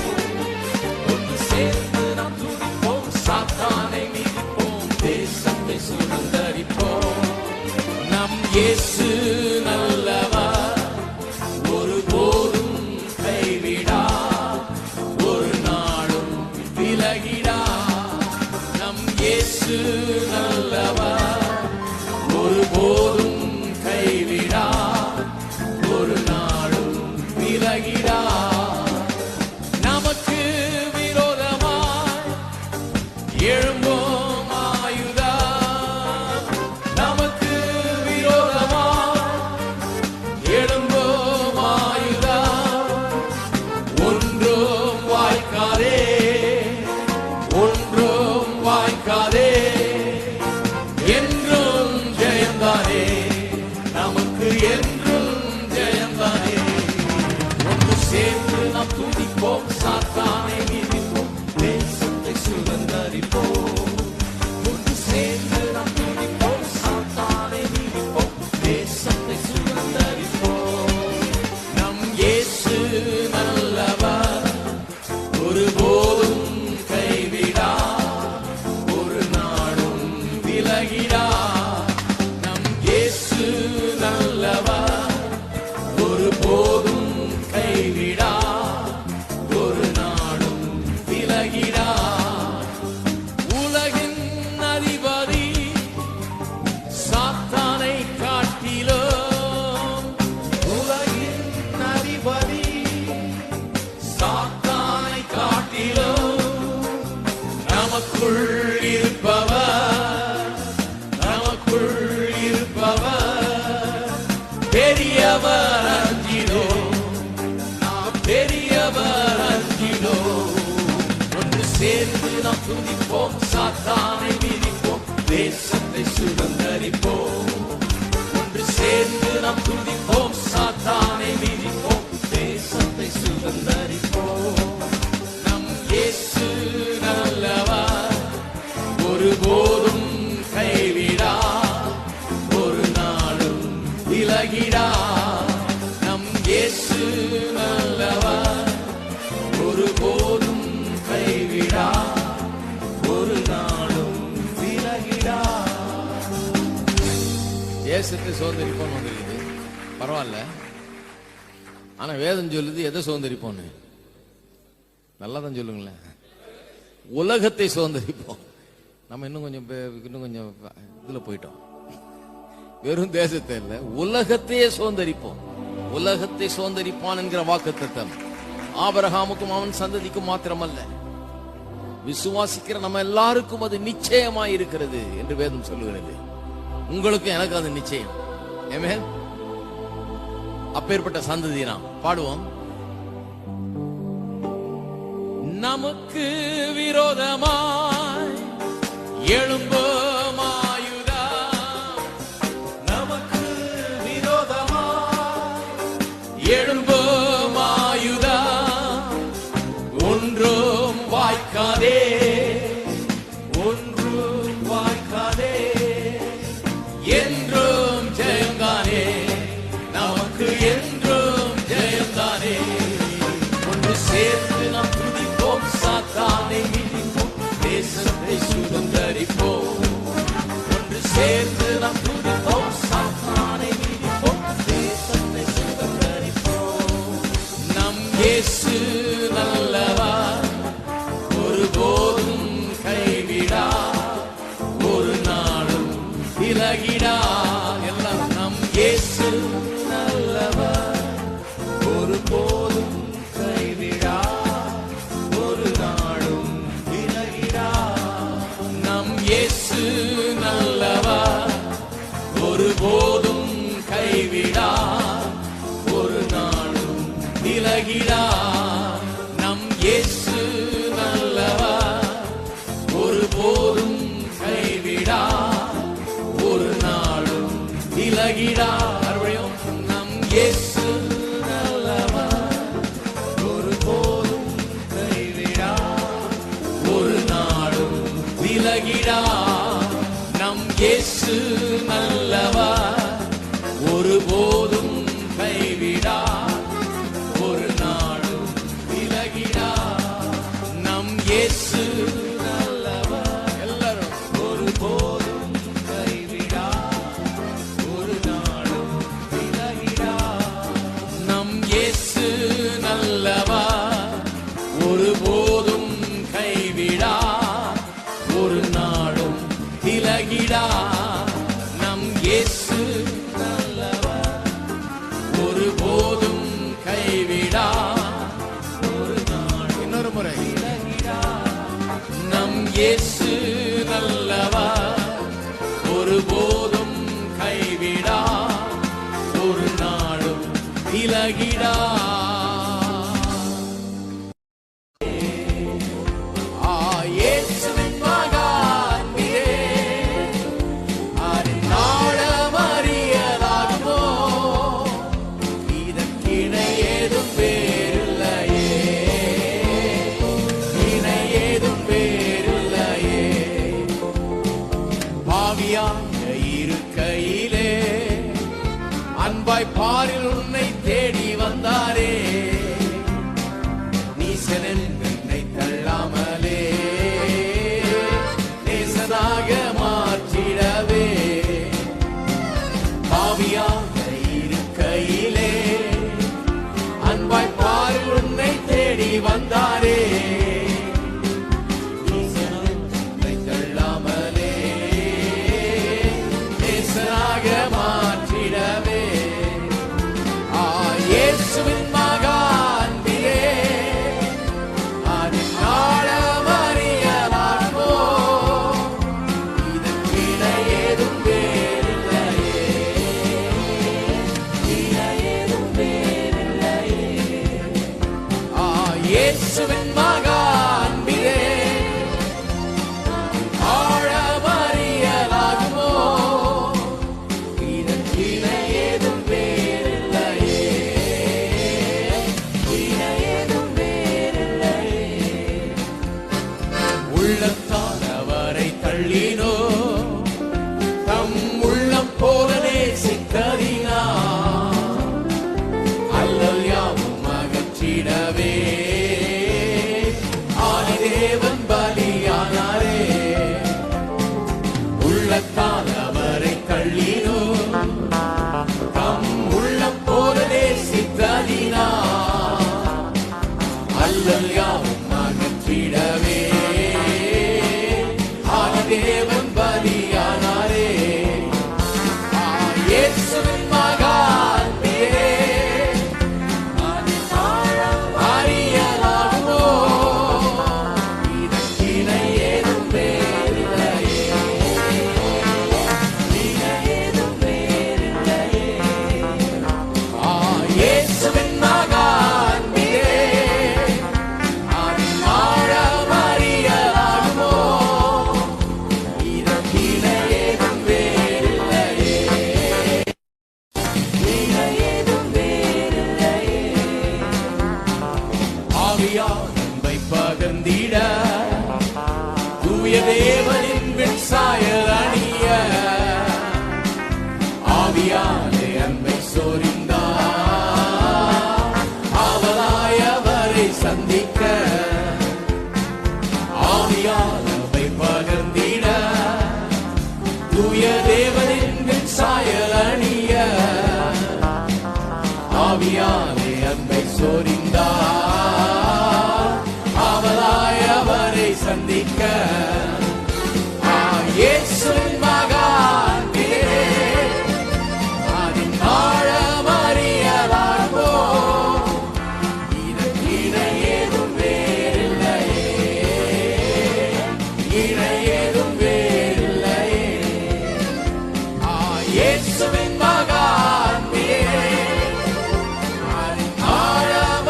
ஒன்று சேர்ந்து நாம் துதிப்போம், சாத்தானை மிதிப்போம், தேசத்தை சுதந்தரிப்போம். நம் இயேசு நல்லவர், ஒருபோதும் கைவிடா, ஒரு நாளும் விலகிடா. நம் இயேசு நல்லவர், ஒருபோதும் கைவிடா, ஒரு நாளும் விலகிடா. நமக்கு விரோதமாய் எழும்பும் ஆயுதம், நமக்கு விரோதமாய் எழும்பும் ஆயுதம் ஒன்றும் வாய்க்காதே, ஒன்றும் வாய்க்காதே, என்றும் ஜெயந்தானே, நமக்கு என்றும் ஜெயந்தானே. ஒன்று சேர்ந்து நாம் துதிப்போம், சாத்தானை மிதிப்போம், தேசத்தை சுதந்தரிப்போம். ஒன்று சேர்ந்து நாம் துதிப்போம், சாத்தானை மிதிப்போம், தேசத்தை சுதந்தரிப்போம். நம் இயேசு நல்லவர், ஒருபோதும் கைவிடா, ஒரு நாளும் விலகிடா. நம் இயேசு நல்லவர், ஒருபோதும் கைவிடா, ஒரு நாளும் விலகிடா. உலகின் அதிபதி சாத்தானை காட்டிலும், உலகின் அதிபதி சாத்தானை காட்டிலும் நமக்குள் இருப்பவர், நமக்குள் இருப்பவர் பெரியவர் அஞ்சிடோ, நாம் பெரியவர் அஞ்சிடோ. ஒன்று சேர்ந்து நாம் துதிப்போம், சாத்தானை மிதிப்போம், தேசத்தை சுதந்தரிப்போம். ஒன்று சேர்ந்து நாம் துதிப்போம், சாத்தானை மிதிப்போம், தேசத்தை சுதந்தரிப்போம். நம் இயேசு நல்லவர், ஒருபோதும் கைவிடா, ஒரு நாளும் விலகிடா. நம் இயேசு நல்லவர், ஒருபோதும் கைவிடா, ஒரு நாளும் விலகிடா. தேசத்தை சுதந்திரிப்போம் வந்துருக்குது, பரவாயில்ல. ஆனா வேதம் சொல்லுது எதை சுதந்திரிப்போன்னு? நல்லா தான் சொல்லுங்களேன். உலகத்தை சுதந்திரிப்போம். நம்ம இன்னும் கொஞ்சம் இதுல போயிட்டோம். வெறும் தேசத்தை இல்ல, உலகத்தையே சுதந்திரிப்போம். உலகத்தை சுதந்திரிப்பான் என்கிற வாக்குத்தத்தம் ஆபிரகாமுக்கும் அவன் சந்ததிக்கும் மாத்திரமல்ல, விசுவாசிக்கிற நம்ம எல்லாருக்கும் அது நிச்சயமாய் இருக்கிறது என்று வேதம் சொல்லுகிறது. உங்களுக்கும் எனக்கு அது நிச்சயம். ஆமென். அப்பேற்பட்ட சந்ததி நாம் பாடுவோம். நமக்கு விரோதமாய் எழும்பும் ஆயுதம், நமக்கு விரோதமாய் எழும்பும் ஆயுதம் ஒன்றும் வாய்க்காதே, ஒன்றும் வாய்க்காதே, என்றும் ஜெயந்தானே, நமக்கு என்றும் ஜெயந்தானே. ஒன்று சேர்ந்து நாம் துதிப்போம், சாத்தானை மிதிப்போம், தேசத்தை சுதந்தரிப்போம். ஒன்று சேர்ந்து நாம் துதிப்போம், சாத்தானை மிதிப்போம், தேசத்தை சுதந்தரிப்போம். நம் இயேசு நல்லவர், ஒருபோதும் கைவிடா, ஒரு நாளும் விலகிடா. எல்லாம் நம் இயேசு நல்லவர், ஒருபோதும் கைவிடா, ஒரு நாளும் விலகிடா. நம் இயேசு நல்லவர், ஒருபோதும் கைவிடா, ஒரு நாளும் விலகிடா. நம் இயேசு நல்லவர், ஒருபோதும் கைவிடா, ஒரு நாளும் விலகிடா. மறுபடியும் நம் இயேசு நல்லவர், ஒருபோதும் கைவிடா, ஒரு நாளும் விலகிடா. நம் இயேசு நல்லவர், ஒருபோதும் ஒருபோதும் கைவிடா, ஒரு நாளும் விலகிடா. நம் இயேசு நல்லவர், ஒருபோதும் கைவிடா, ஒரு நாளும் விலகிடா. நம் இயேசு நல்லவர், ஒருபோதும் கைவிடா, ஒரு நாள். இன்னொரு முறை. நம் இயேசு நல்லவர், ஒருபோதும் கைவிடா, ஒரு நாளும் விலகிடா. இயேசுவின் மகன் நீரே, அதன் ஆழம் அறியலாகுமோ? இதற்கிணை ஏதும் வேறில்லையே, இணை ஏதும் வேறில்லையே. பாவியாக இருக்கையிலே அன்பாய் பாரில் உன்னை தேடி வந்தாரே, நீசனென் என்னை தள்ளாமலே நேசனாக மாற்றிடவே. பாவியாக இருக்கையிலே அன்பாய் பாரில் உன்னை தேடி வந்தாரே, நீசனென் என்னை தள்ளாமலே நேசனாக மாற்றிடவே. இயேசுவின் மகன் நீரே, அதன் ஆழம் அறியலாகுமோ? இதற்கிணை ஏதும் வேறில்லையே, இணை ஏதும் வேறில்லையே. இயேசுவின் மகன் நீரே, ஆழம் அறியலாகுமோ? இதற்கிணை ஏதும் வேறில்லையே, இணை ஏதும் வேறில்லையே. உள்ளத்தால் அவரை தள்ளினோ, தம் உள்ளம் போல நேசித்ததினா, அல்லல் யாவும் அகற்றிடவே ஆதிதேவன் பலியானாரே. உள்ளத்தால் அவரை தள்ளினோ, தம் உள்ளம் போல நேசித்ததினா, அல்லல் யாவும் அகற்றிடவே ஆதிதேவன் பலியானாரே. இயேசுவின் மகன் நீரே, அதன் ஆழம் அறியலாகுமோ? இதற்கிணை ஏதும் வேறில்லையே, இணை ஏதும் வேறில்லையே. இயேசுவின் மகன் நீரே, அதன் ஆழம் அறியலாகுமோ? இதற்கிணை ஏதும் வேறில்லையே, இணை ஏதும் வேறில்லையே. ஆவியால் அன்பை பகிர்ந்திட, தூய தேவனின் விண்சாயல் அணிய, ஆவியாலே அன்பை சொரிந்தார், அவராய் அவரை சந்திக்க. ஆவியால் அன்பை பகிர்ந்திட, தூய தேவனின் விண்சாயல் அணிய, ஆவியாலே அன்பை சொரிந்தார், அவராய் அவரை சந்திக்க. இயேசுவின் மகன் நீரே, அதன் ஆழம் அறியலாகுமோ? இதற்கிணை ஏதும் வேறில்லையே, இணை ஏதும் வேறில்லையே. இயேசுவின் மகன் நீரே, அதன் ஆழம்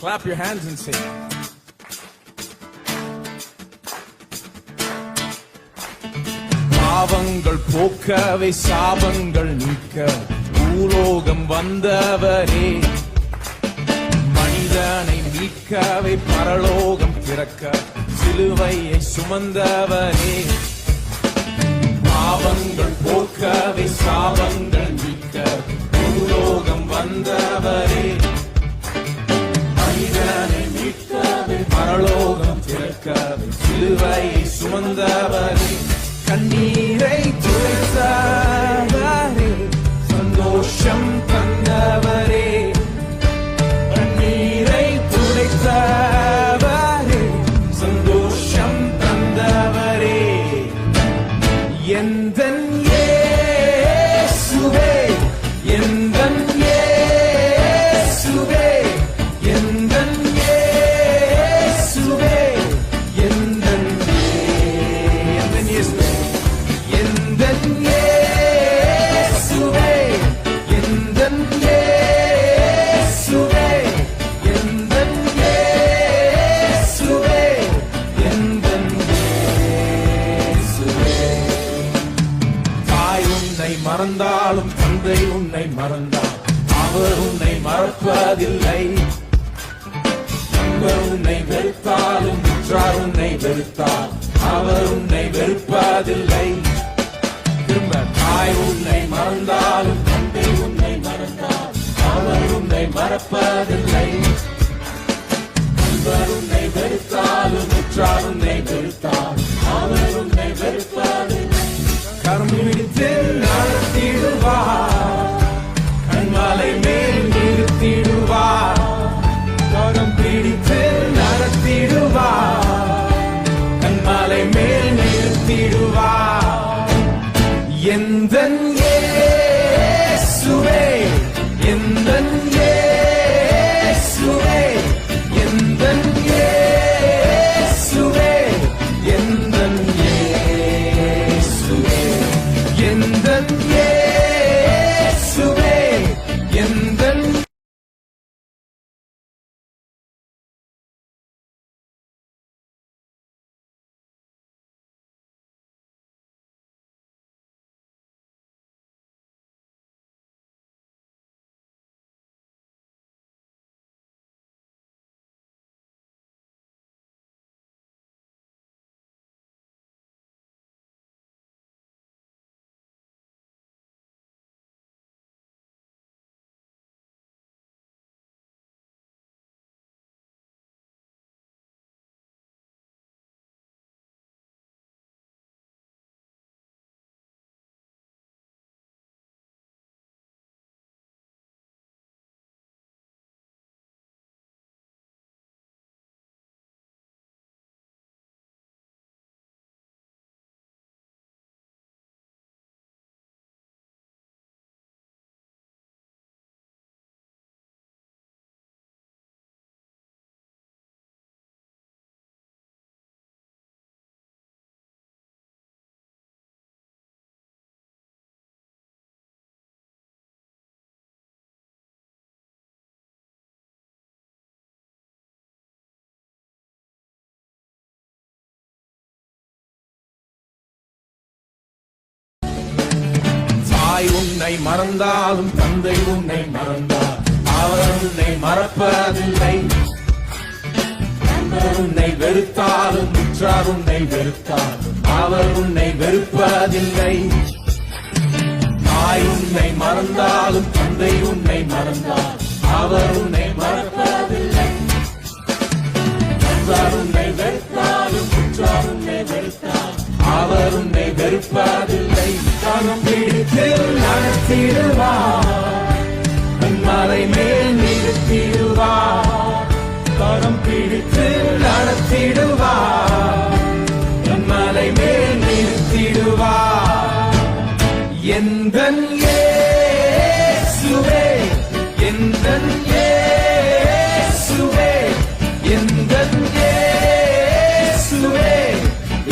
Clap your hands and sing. பாவங்கள் போக்கவே சாபங்கள் நீக்க பூலோகம் வந்தவரே, மனிதனை மீட்கவே பரலோகம் திறக்க சிலுவையை சுமந்தவரே. பாவங்கள் போக்கவே சாபங்கள் நீக்க பூலோகம் வந்தவரே, மனிதனை மீட்கவே பரலோகம் திறக்க சிலுவையை சுமந்தவரே. கண்ணீரை துடைத்தவரே, சந்தோஷம் தந்தவரே. கண்ணீரை துடைத்தவரே, சந்தோஷம் தந்தவரே. எந்தன் இயேசுவே, எந்தன் இயேசுவே, எந்தன் இயேசுவே, எந்தன் இயேசுவே, எந்தன் இயேசுவே, எந்தன் இயேசுவே, எந்தன் இயேசுவே, எந்தன் இயேசுவே. தாய் உன்னை மறந்தாலும் தந்தை உன்னை மறந்தால் அவர் உன்னை மறப்பதில்லை. நண்பர் உன்னை வெறுத்தாலும் உற்றார் உன்னை வெறுத்தால் அவர் உன்னை வெறுப்பதில்லை. திரும்ப தாய் உன்னை மறந்தாலும் தந்தை உன்னை மறந்தால் அவர் உன்னை மறப்பதில்லை. நண்பர் உன்னை வெறுத்தாலும் உற்றார் உன்னை வெறுத்தால் அவர் உன்னை வெறுப்பதில்லை. கரம் பிடித்து நடத்திடுவார், கண்மலை மேல் நிறுத்திடுவார். கரம் பிடித்து நடத்திடுவார், கண்மலை மேல் நிறுத்திடுவார். எந்தன் இயேசுவே, எந்தன் இயேசுவே, எந்தன் இயேசுவே, எந்தன் இயேசுவே, எந்தன் இயேசுவே, எந்தன் தாய் உன்னை மறந்தாலும் தந்தை உன்னை மறந்தால் அவர் உன்னை மறப்பதில்லை. நண்பர் உன்னை வெறுத்தாலும் உற்றார் உன்னை வெறுத்தால் அவர் உன்னை வெறுப்பதில்லை. தாய் உன்னை மறந்தாலும் தந்தை உன்னை மறந்தால் அவர் உன்னை மறப்பதில்லை. நண்பர் உன்னை வெறுத்தாலும் உற்றார் உன்னை வெறுத்தால் அவர் உன்னை வெறுப்பதில்லை. கரம் பிடித்து நடத்திடுவார், கண்மலை மேல் நிறுத்திடுவார். கரம் பிடித்து நடத்திடுவார், கண்மலை மேல் நிறுத்திடுவார். எந்தன் இயேசுவே, எந்தன் இயேசுவே, எந்தன் இயேசுவே,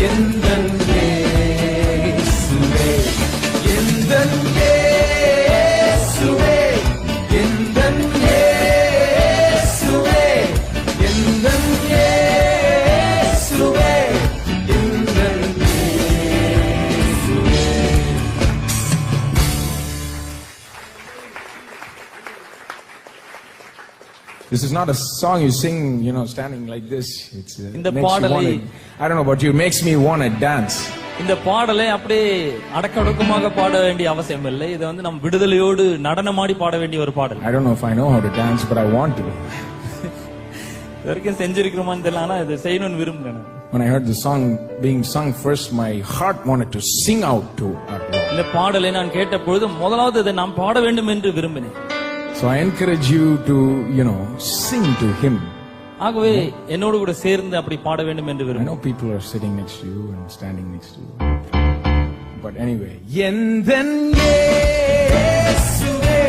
எந்தன் இயேசுவே, எந்தன் இயேசுவே, எந்தன் இயேசுவே, This is not a song you sing, standing like this. It's இந்த makes you பாடலை I don't know about you, it makes me want to dance. இந்த பாடலை அப்படியே அடக்கடக்கமாக பாட வேண்டிய அவசியம் இல்லை. இது வந்து நம் விடுதலையோடு நடனமாடி பாட வேண்டிய ஒரு பாடல். I don't know if I know how to dance, but I want to. வரைக்கும் செஞ்சிருக்கிறோமான்னு தெரியல, ஆனா இது செய்யணும்னு விரும்புறேன். When I heard the song being sung first, my heart wanted to sing out to our Lord. இந்த பாடலை நான் கேட்ட பொழுது முதலாவது இதை நாம் பாட வேண்டும் என்று விரும்பினேன். So I encourage you to, sing to Him. ஆகவே என்னோடு கூட சேர்ந்து அப்படி பாட வேண்டும் என்று I விரும்பினேன். know people are sitting next to you and standing next to you. But anyway, எந்தன் இயேசுவே,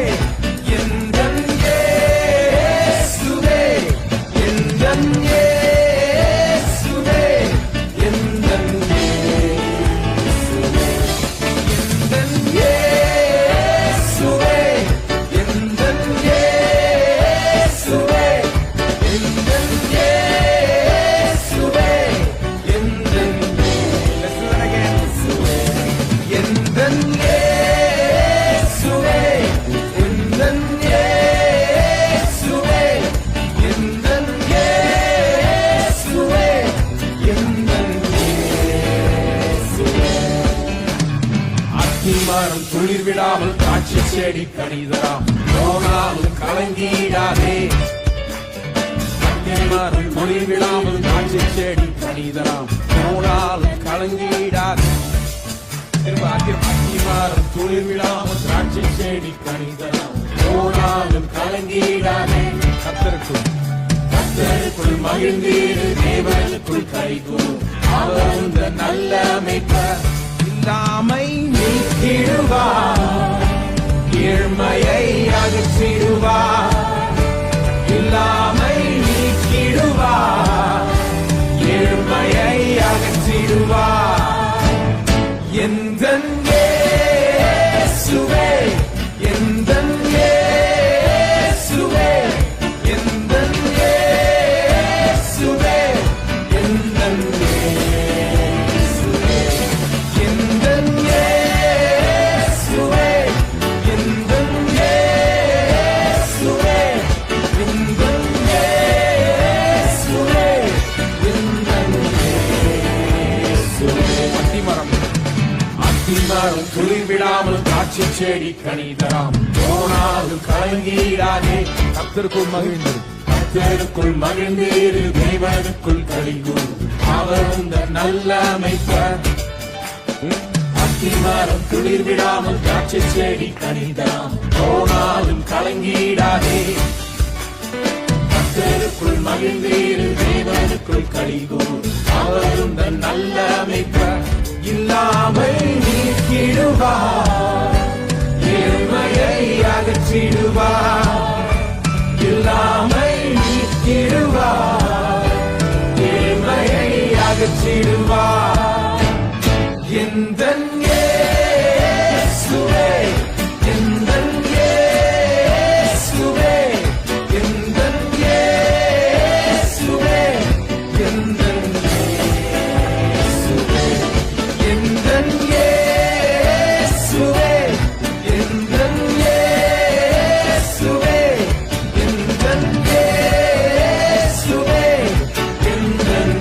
எந்தன் இயேசுவே, எந்தன் இயேசுவே, எந்தன் இயேசுவே, எந்தன் இயேசுவே, எந்தன் இயேசுவே, எந்தன் இயேசுவே, எந்தன் Let's do that again. எந்தன் இயேசுவே, எந்தன் இயேசுவே, எந்தன் இயேசுவே, எந்தன் இயேசுவே. அத்திமரம் துளிர் விடாமல் காட்சி செடி கனிதராம், போனாலும் கலங்கிடாதே. அத்திமரம் துளிர் விடாமல் காட்சி செடி கனிதராம், போனாலும் கலங்கிடாதே. அத்திமரம் துளிர் விடாமல் திராட்சை செடி கனிதராம், போனாலும் கலங்கிடாதே. கர்த்தருக்குள் மகிழ்ந்தீரு, தேவனுக்குள் கைகூர். அவர் இந்த நல்ல மேய்ப்பர், இல்லாமை நீக்கிடுவார், ஏழ்மையை அகற்றிடுவார். இல்லாமை நீக்கிடுவார், ஏழ்மையை அகற்றிடுவார். எந்தன் இயேசுவே, எந்தன் இயேசுவே, எந்தன் இயேசுவே, எந்தன் இயேசுவே, எந்தன் இயேசுவே, எந்தன் இயேசுவே, எந்தன் இயேசுவே, எந்தன் இயேசுவே. அத்திமரம் துளிர் விடாமல் காட்சி செடி கனிதராம், போனாலும் கலங்கிடாதே. கர்த்தருக்குள் மகிழ்ந்து, கர்த்தருக்குள் மகிழ்ந்தீரு, தேவனுக்குள் களிகூர். அவர் இந்த நல்ல மேய்ப்பர். அத்திமரம் துளிர் விடாமல் காட்சி செடி கனிதராம், போனாலும் கலங்கிடாதே. கர்த்தருக்குள் மகிழ்ந்தீரு, தேவனுக்குள் களிகூர். அவர் இந்த நல்ல மேய்ப்பர். இல்லாமை நீக்கிடுவார், ஏழ்மையை அகற்றிடுவார். இல்லாமை நீக்கிடுவார், ஏழ்மையை அகற்றிடுவார். எந்தன் இயேசுவே, எந்தன் இயேசுவே, எந்தன் இயேசுவே, எந்தன் இயேசுவே, எந்தன் இயேசுவே, எந்தன் இயேசுவே, எந்தன் இயேசுவே, எந்தன்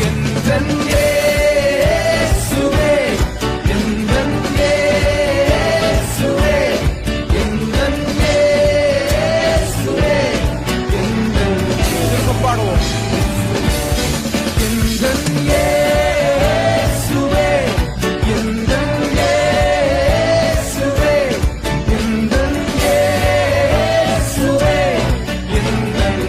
எந்தன் இயேசுவே, எந்தன் இயேசுவே, எந்தன் இயேசுவே, எந்தன் பாடுவோம். எந்தன் இயேசுவே, எந்தன் இயேசுவே, எந்தன் இயேசுவே, எந்தன்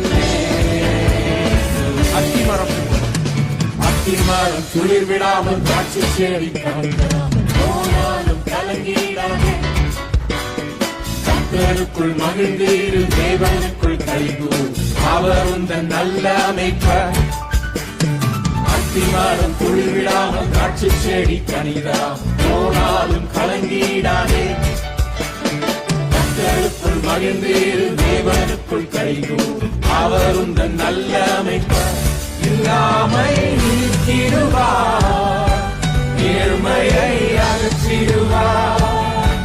அத்திமரம் துளிர் விடாமல் காட்சி செடி கனிதராம், போனாலும் கலங்கிடாதே. கர்த்தருக்குள் மகிழ்ந்தீரு, தேவனுக்குள் களிகூர். அவர் உந்தன் நல்ல மேய்ப்பர். அத்திமரம் துளிர் விடாமல் காட்சி செடி கனிதராம், போனாலும் கலங்கிடாதே. கர்த்தருக்குள் மகிழ்ந்தீரு, தேவனுக்குள் களிகூர். அவர் உந்தன் நல்ல மேய்ப்பர். இல்லாமை நீக்கிடுவார், ஏழ்மையை அகற்றிடுவார்.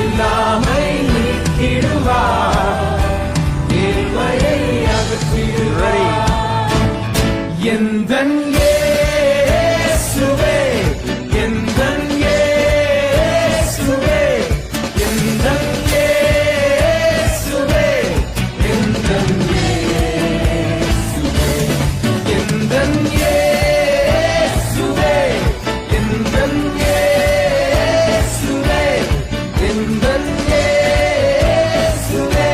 இல்லாமை நீக்கிடுவார், எந்தன் இயேசுவே, எந்தன் இயேசுவே, எந்தன் இயேசுவே, எந்தன் இயேசுவே, எந்தன் இயேசுவே, எந்தன் இயேசுவே, எந்தன் இயேசுவே,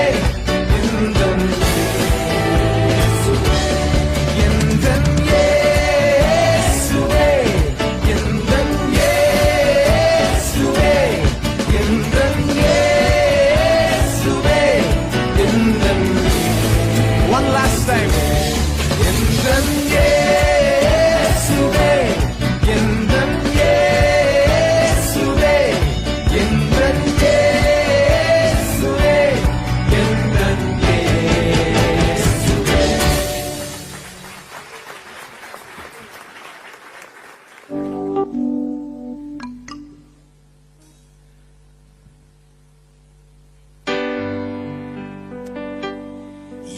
எந்தன்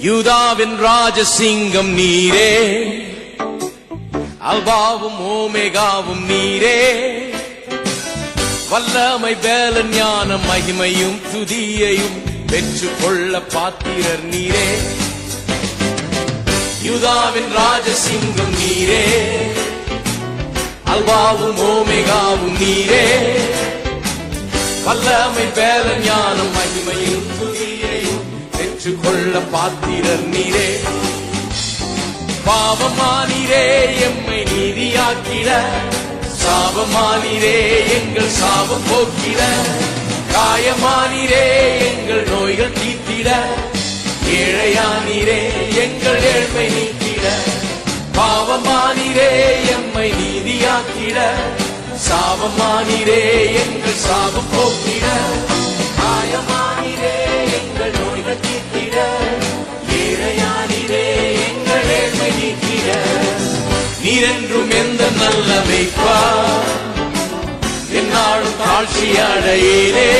யூதாவின் ராஜசிங்கம் நீரே, அல்பாவும் ஓமேகாவும் நீரே, வல்லமை வேல ஞானம் மகிமையும் துதியையும் பெற்றுக்கொள்ள பாத்திரர் நீரே. யூதாவின் ராஜசிங்கம் நீரே, அல்பாவும் ஓமேகாவும் நீரே, வல்லமை வேல ஞானம் மகிமையும் துதியையும் பெற்றுக்கொள்ள பாத்திரர் நீரே. பாவமானீரே எம்மை நீதியாக்கிட, சாபமானீரே எங்கள் சாபம் போக்கிட, காயமானீரே எங்கள் நோய்கள் தீர்த்திட, ஏழையானீரே எங்கள் ஏழ்மை நீக்கிட. பாவமானீரே எம்மை நீதியாக்கிட, சாபமானீரே எங்கள் சாபம் போக்கிட, காயமானீரே எங்கள் நோய்கள் தீர்த்திட, ஏழையானீரே எங்கள் ஏழ்மை நீக்கிட. நீரென்றும் எந்த நல்ல மேய்ப்பார், என்னாலும் தாழ்ச்சி அடையிலே,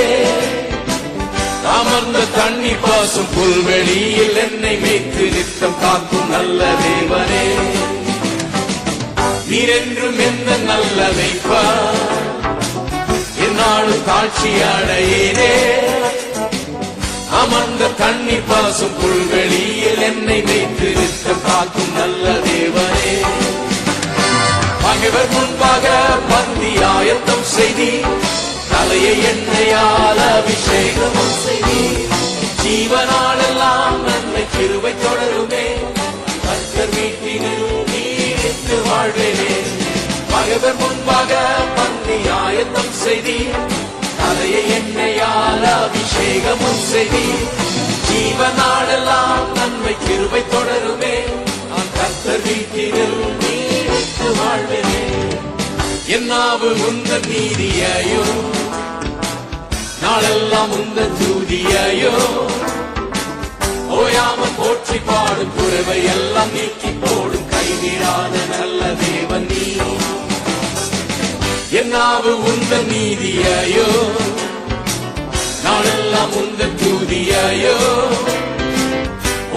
அமர்ந்த தண்ணி பாசும் புல்வெளியில் என்னை மேய்த்து நித்தம் காக்கும் நல்ல தேவனே. நீரென்றும் எந்த நல்ல மேய்ப்பார், என்னாலும் தாழ்ச்சி அடையிலே, அமர்ந்த தண்ணி பாசும் புல்வெளியில் என்னை மேய்த்து நித்தம் காக்கும் நல்ல தேவனே. பகைவர் முன்பாக பந்தி ஆயத்தம் செய்தி, தலையை எண்ணெயால் அபிஷேகமும் செய்தி, ஜீவனாலெல்லாம் நன்மை கிருபை தொடருமே, கர்த்தர் வீட்டினில் நீடித்து வாழ்வேனே. பகைவர் முன்பாக பந்தி ஆயத்தம் செய்தி, தலையை எண்ணெயால் அபிஷேகமும் செய்தி, ஜீவனாலெல்லாம் நன்மை கிருபை தொடருமே, நான் கர்த்தர் வீட்டினில் நீடித்து வாழ்வேனே. என்னாவு உந்தன் நீதியையோ, நாளெல்லாம் உந்தன் துதியையோ, ஓயாமல் போற்றி பாடும் குறைவை எல்லாம் நீக்கி போடும் கைவிடாத நல்ல தேவன் நீ. என்னாவு உந்தன் நீதியையோ, நாளெல்லாம் உந்தன் துதியையோ,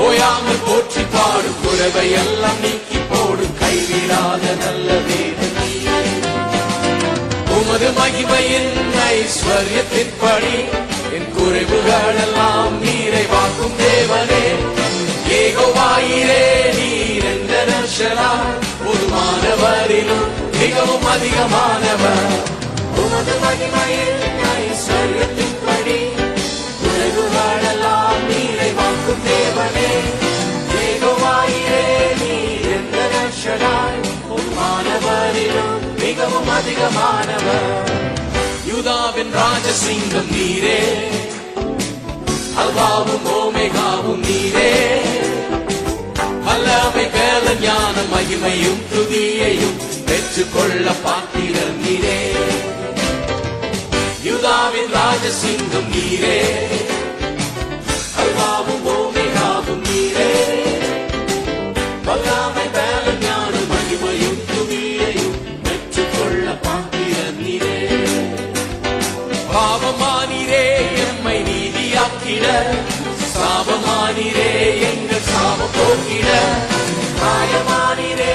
ஓயாமல் போற்றி பாடும் குறைவை எல்லாம் நீக்கி போடும் கைவிடாத நல்ல தேவன் நீ. உமது மகிமையின் ஐஸ்வர்யத்தின்படி என் குறைவுகளெல்லாம் நிறைவாக்கும் தேவனே. யெகோவாயிரே நீர் என்ற நற்சலாய், பொதுமானவரிலும் மிகவும் அதிகமானவர். உமது மகிமையின் ஐஸ்வர்யத்தின்படி குறைவுகளெல்லாம் நிறைவாக்கும் தேவனே. யெகோவாயிரே நீர் என்ற நற்சலாய், பொதுமானவரிலும் மிகவும் அதிகமானவர். யூதாவின் ராஜசிங்கம் நீரே, அல்பாவும் ஓமேகாவும் நீரே, வல்லமை வேல ஞானம் மகிமையும் துதியையும் பெற்றுக்கொள்ள பாத்திரர் நீரே. யூதாவின் ராஜசிங்கம் நீரே, அல்பாவும் ஓமேகாவும் நீரே, வல்லமை வேல ஞானம் மகிமையும் துதியையும் பெற்றுக்கொள்ள பாத்திரர் நீரே. பாவமானீரே எம்மை நீதியாக்கிட, சாபமானீரே எங்கள் சாபம் போக்கிட, காயமானீரே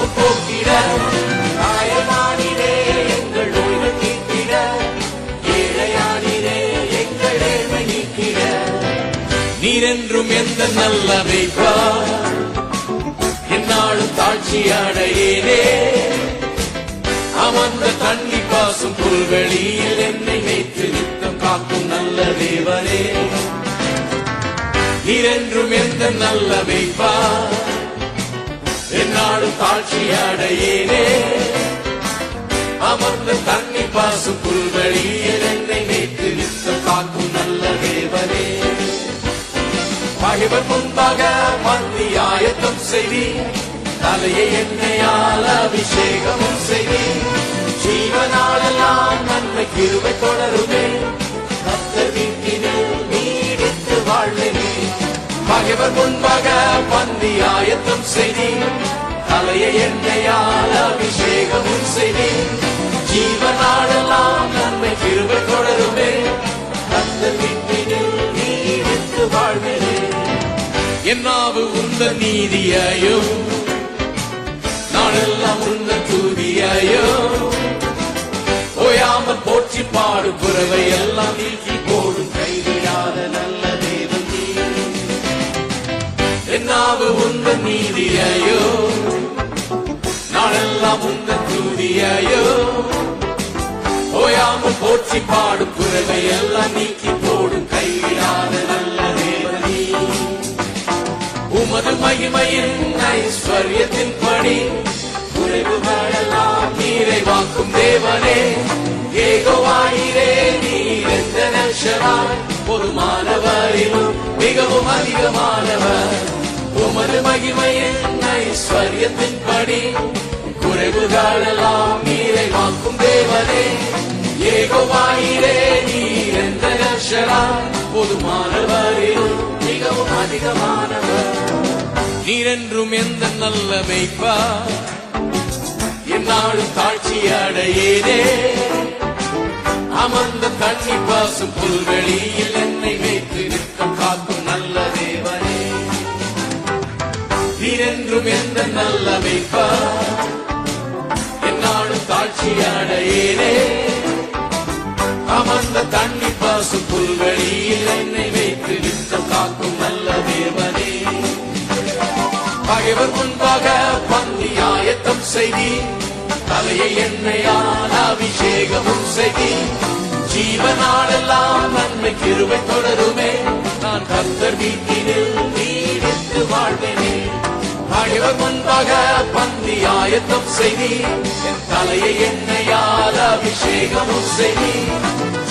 பாவம் போக்கிட காயமானிரே எங்கள் நோய்கள் நீக்கிட ஏழையானிரே எங்கள் ஏழ்மை நீக்கிட நீரென்றும் எந்த நல்ல வைப்பார் என்னாலும் தாழ்ச்சி அடையேனே அமர்ந்த தண்ணி பாசும் புல்வெளியில் என்னை வைத்து நித்தம் காக்கும் நல்ல தேவனே நீரென்றும் எந்த நல்ல வைப்பார் என்னாலும் தாழ்ச்சி அடையேனே அமர்ந்த தண்ணி பாசும் புல்வெளியில் என்னை வைத்து நித்தம் காக்கும் நல்ல தேவனே பகைவர் முன்பாக பந்தி ஆயத்தம் செய்தி தலையை எண்ணெயால் அபிஷேகமும் செய்தி ஜீவனாலெல்லாம் நன்மை கிருபை தொடருமே கர்த்தர் வீட்டினில் நீடித்து வாழ்வேனே பகைவர் முன்பாக பந்தி ஆயத்தம் செய்தி தலையை எண்ணெயால் அபிஷேகமும் செய்தி ஜீவனாலெல்லாம் நன்மை கிருபை தொடருமே கர்த்தர் வீட்டினில் நீடித்து வாழ்வேனே என்னாவு உந்த நீதியையோ நாளெல்லாம் உந்த துதியையோ ஓயாமல் போற்றி பாடு புறவை எல்லாம் நீக்கி போடும் கைவிடாத நல்ல தேவன் நீ என்னாவு உந்த நீதியையோ நாளெல்லாம் உந்த துதியையோ ஓயாமல் போற்றி பாடு புறவை எல்லாம் நீக்கி போடும் கைவிடாத நல்ல தேவன் நீ உமது மகிமையின் ஐஸ்வர்யத்தின் படி குறைவுகளெல்லாம் நிறைவாக்கும் தேவனே ஏகோவாயிரே நீர் எந்த நஷராய் பொதுமானவரிலும் மிகவும் அதிகமானவர் உமது மகிமையின் ஐஸ்வர்யத்தின் படி குறைவுகளெல்லாம் நிறைவாக்கும் தேவனே ஏகோவாயிரே நீர் எந்த நஷராய் பொதுமானவரிலும் மிகவும் அதிகமானவர் நீரென்றும் எந்த நல்ல மேய்ப்பார் என்னாலும் தாழ்ச்சி அடையேனே அமர்ந்த தண்ணி பாசும் புல்வெளியில் என்னை வைத்து நிற்கும் காக்கும் நல்ல தேவனே நீரென்றும் எந்த நல்ல மேய்ப்பார் என்னாலும் தாழ்ச்சி அடையேனே அமர்ந்த தண்ணி பாசும் புல்வெளியில் என்னை வைத்து நிற்கும் காக்கும் நல்ல தேவனே பகைவர் முன்பாக பந்தி ஆயத்தம் செய்தி தலையை எண்ணெயால் அபிஷேகமும் செய்தி ஜீவனாலெல்லாம் நன்மை கிருபை தொடருமே நான் கர்த்தர் வீட்டினில் நீடித்து வாழ்வேனே பகைவர் முன்பாக பந்தி ஆயத்தம் செய்தி என் தலையை எண்ணெயால் அபிஷேகமும் செய்தி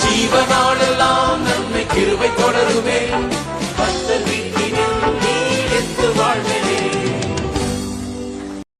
ஜீவனாலெல்லாம் நன்மை கிருபை தொடருமே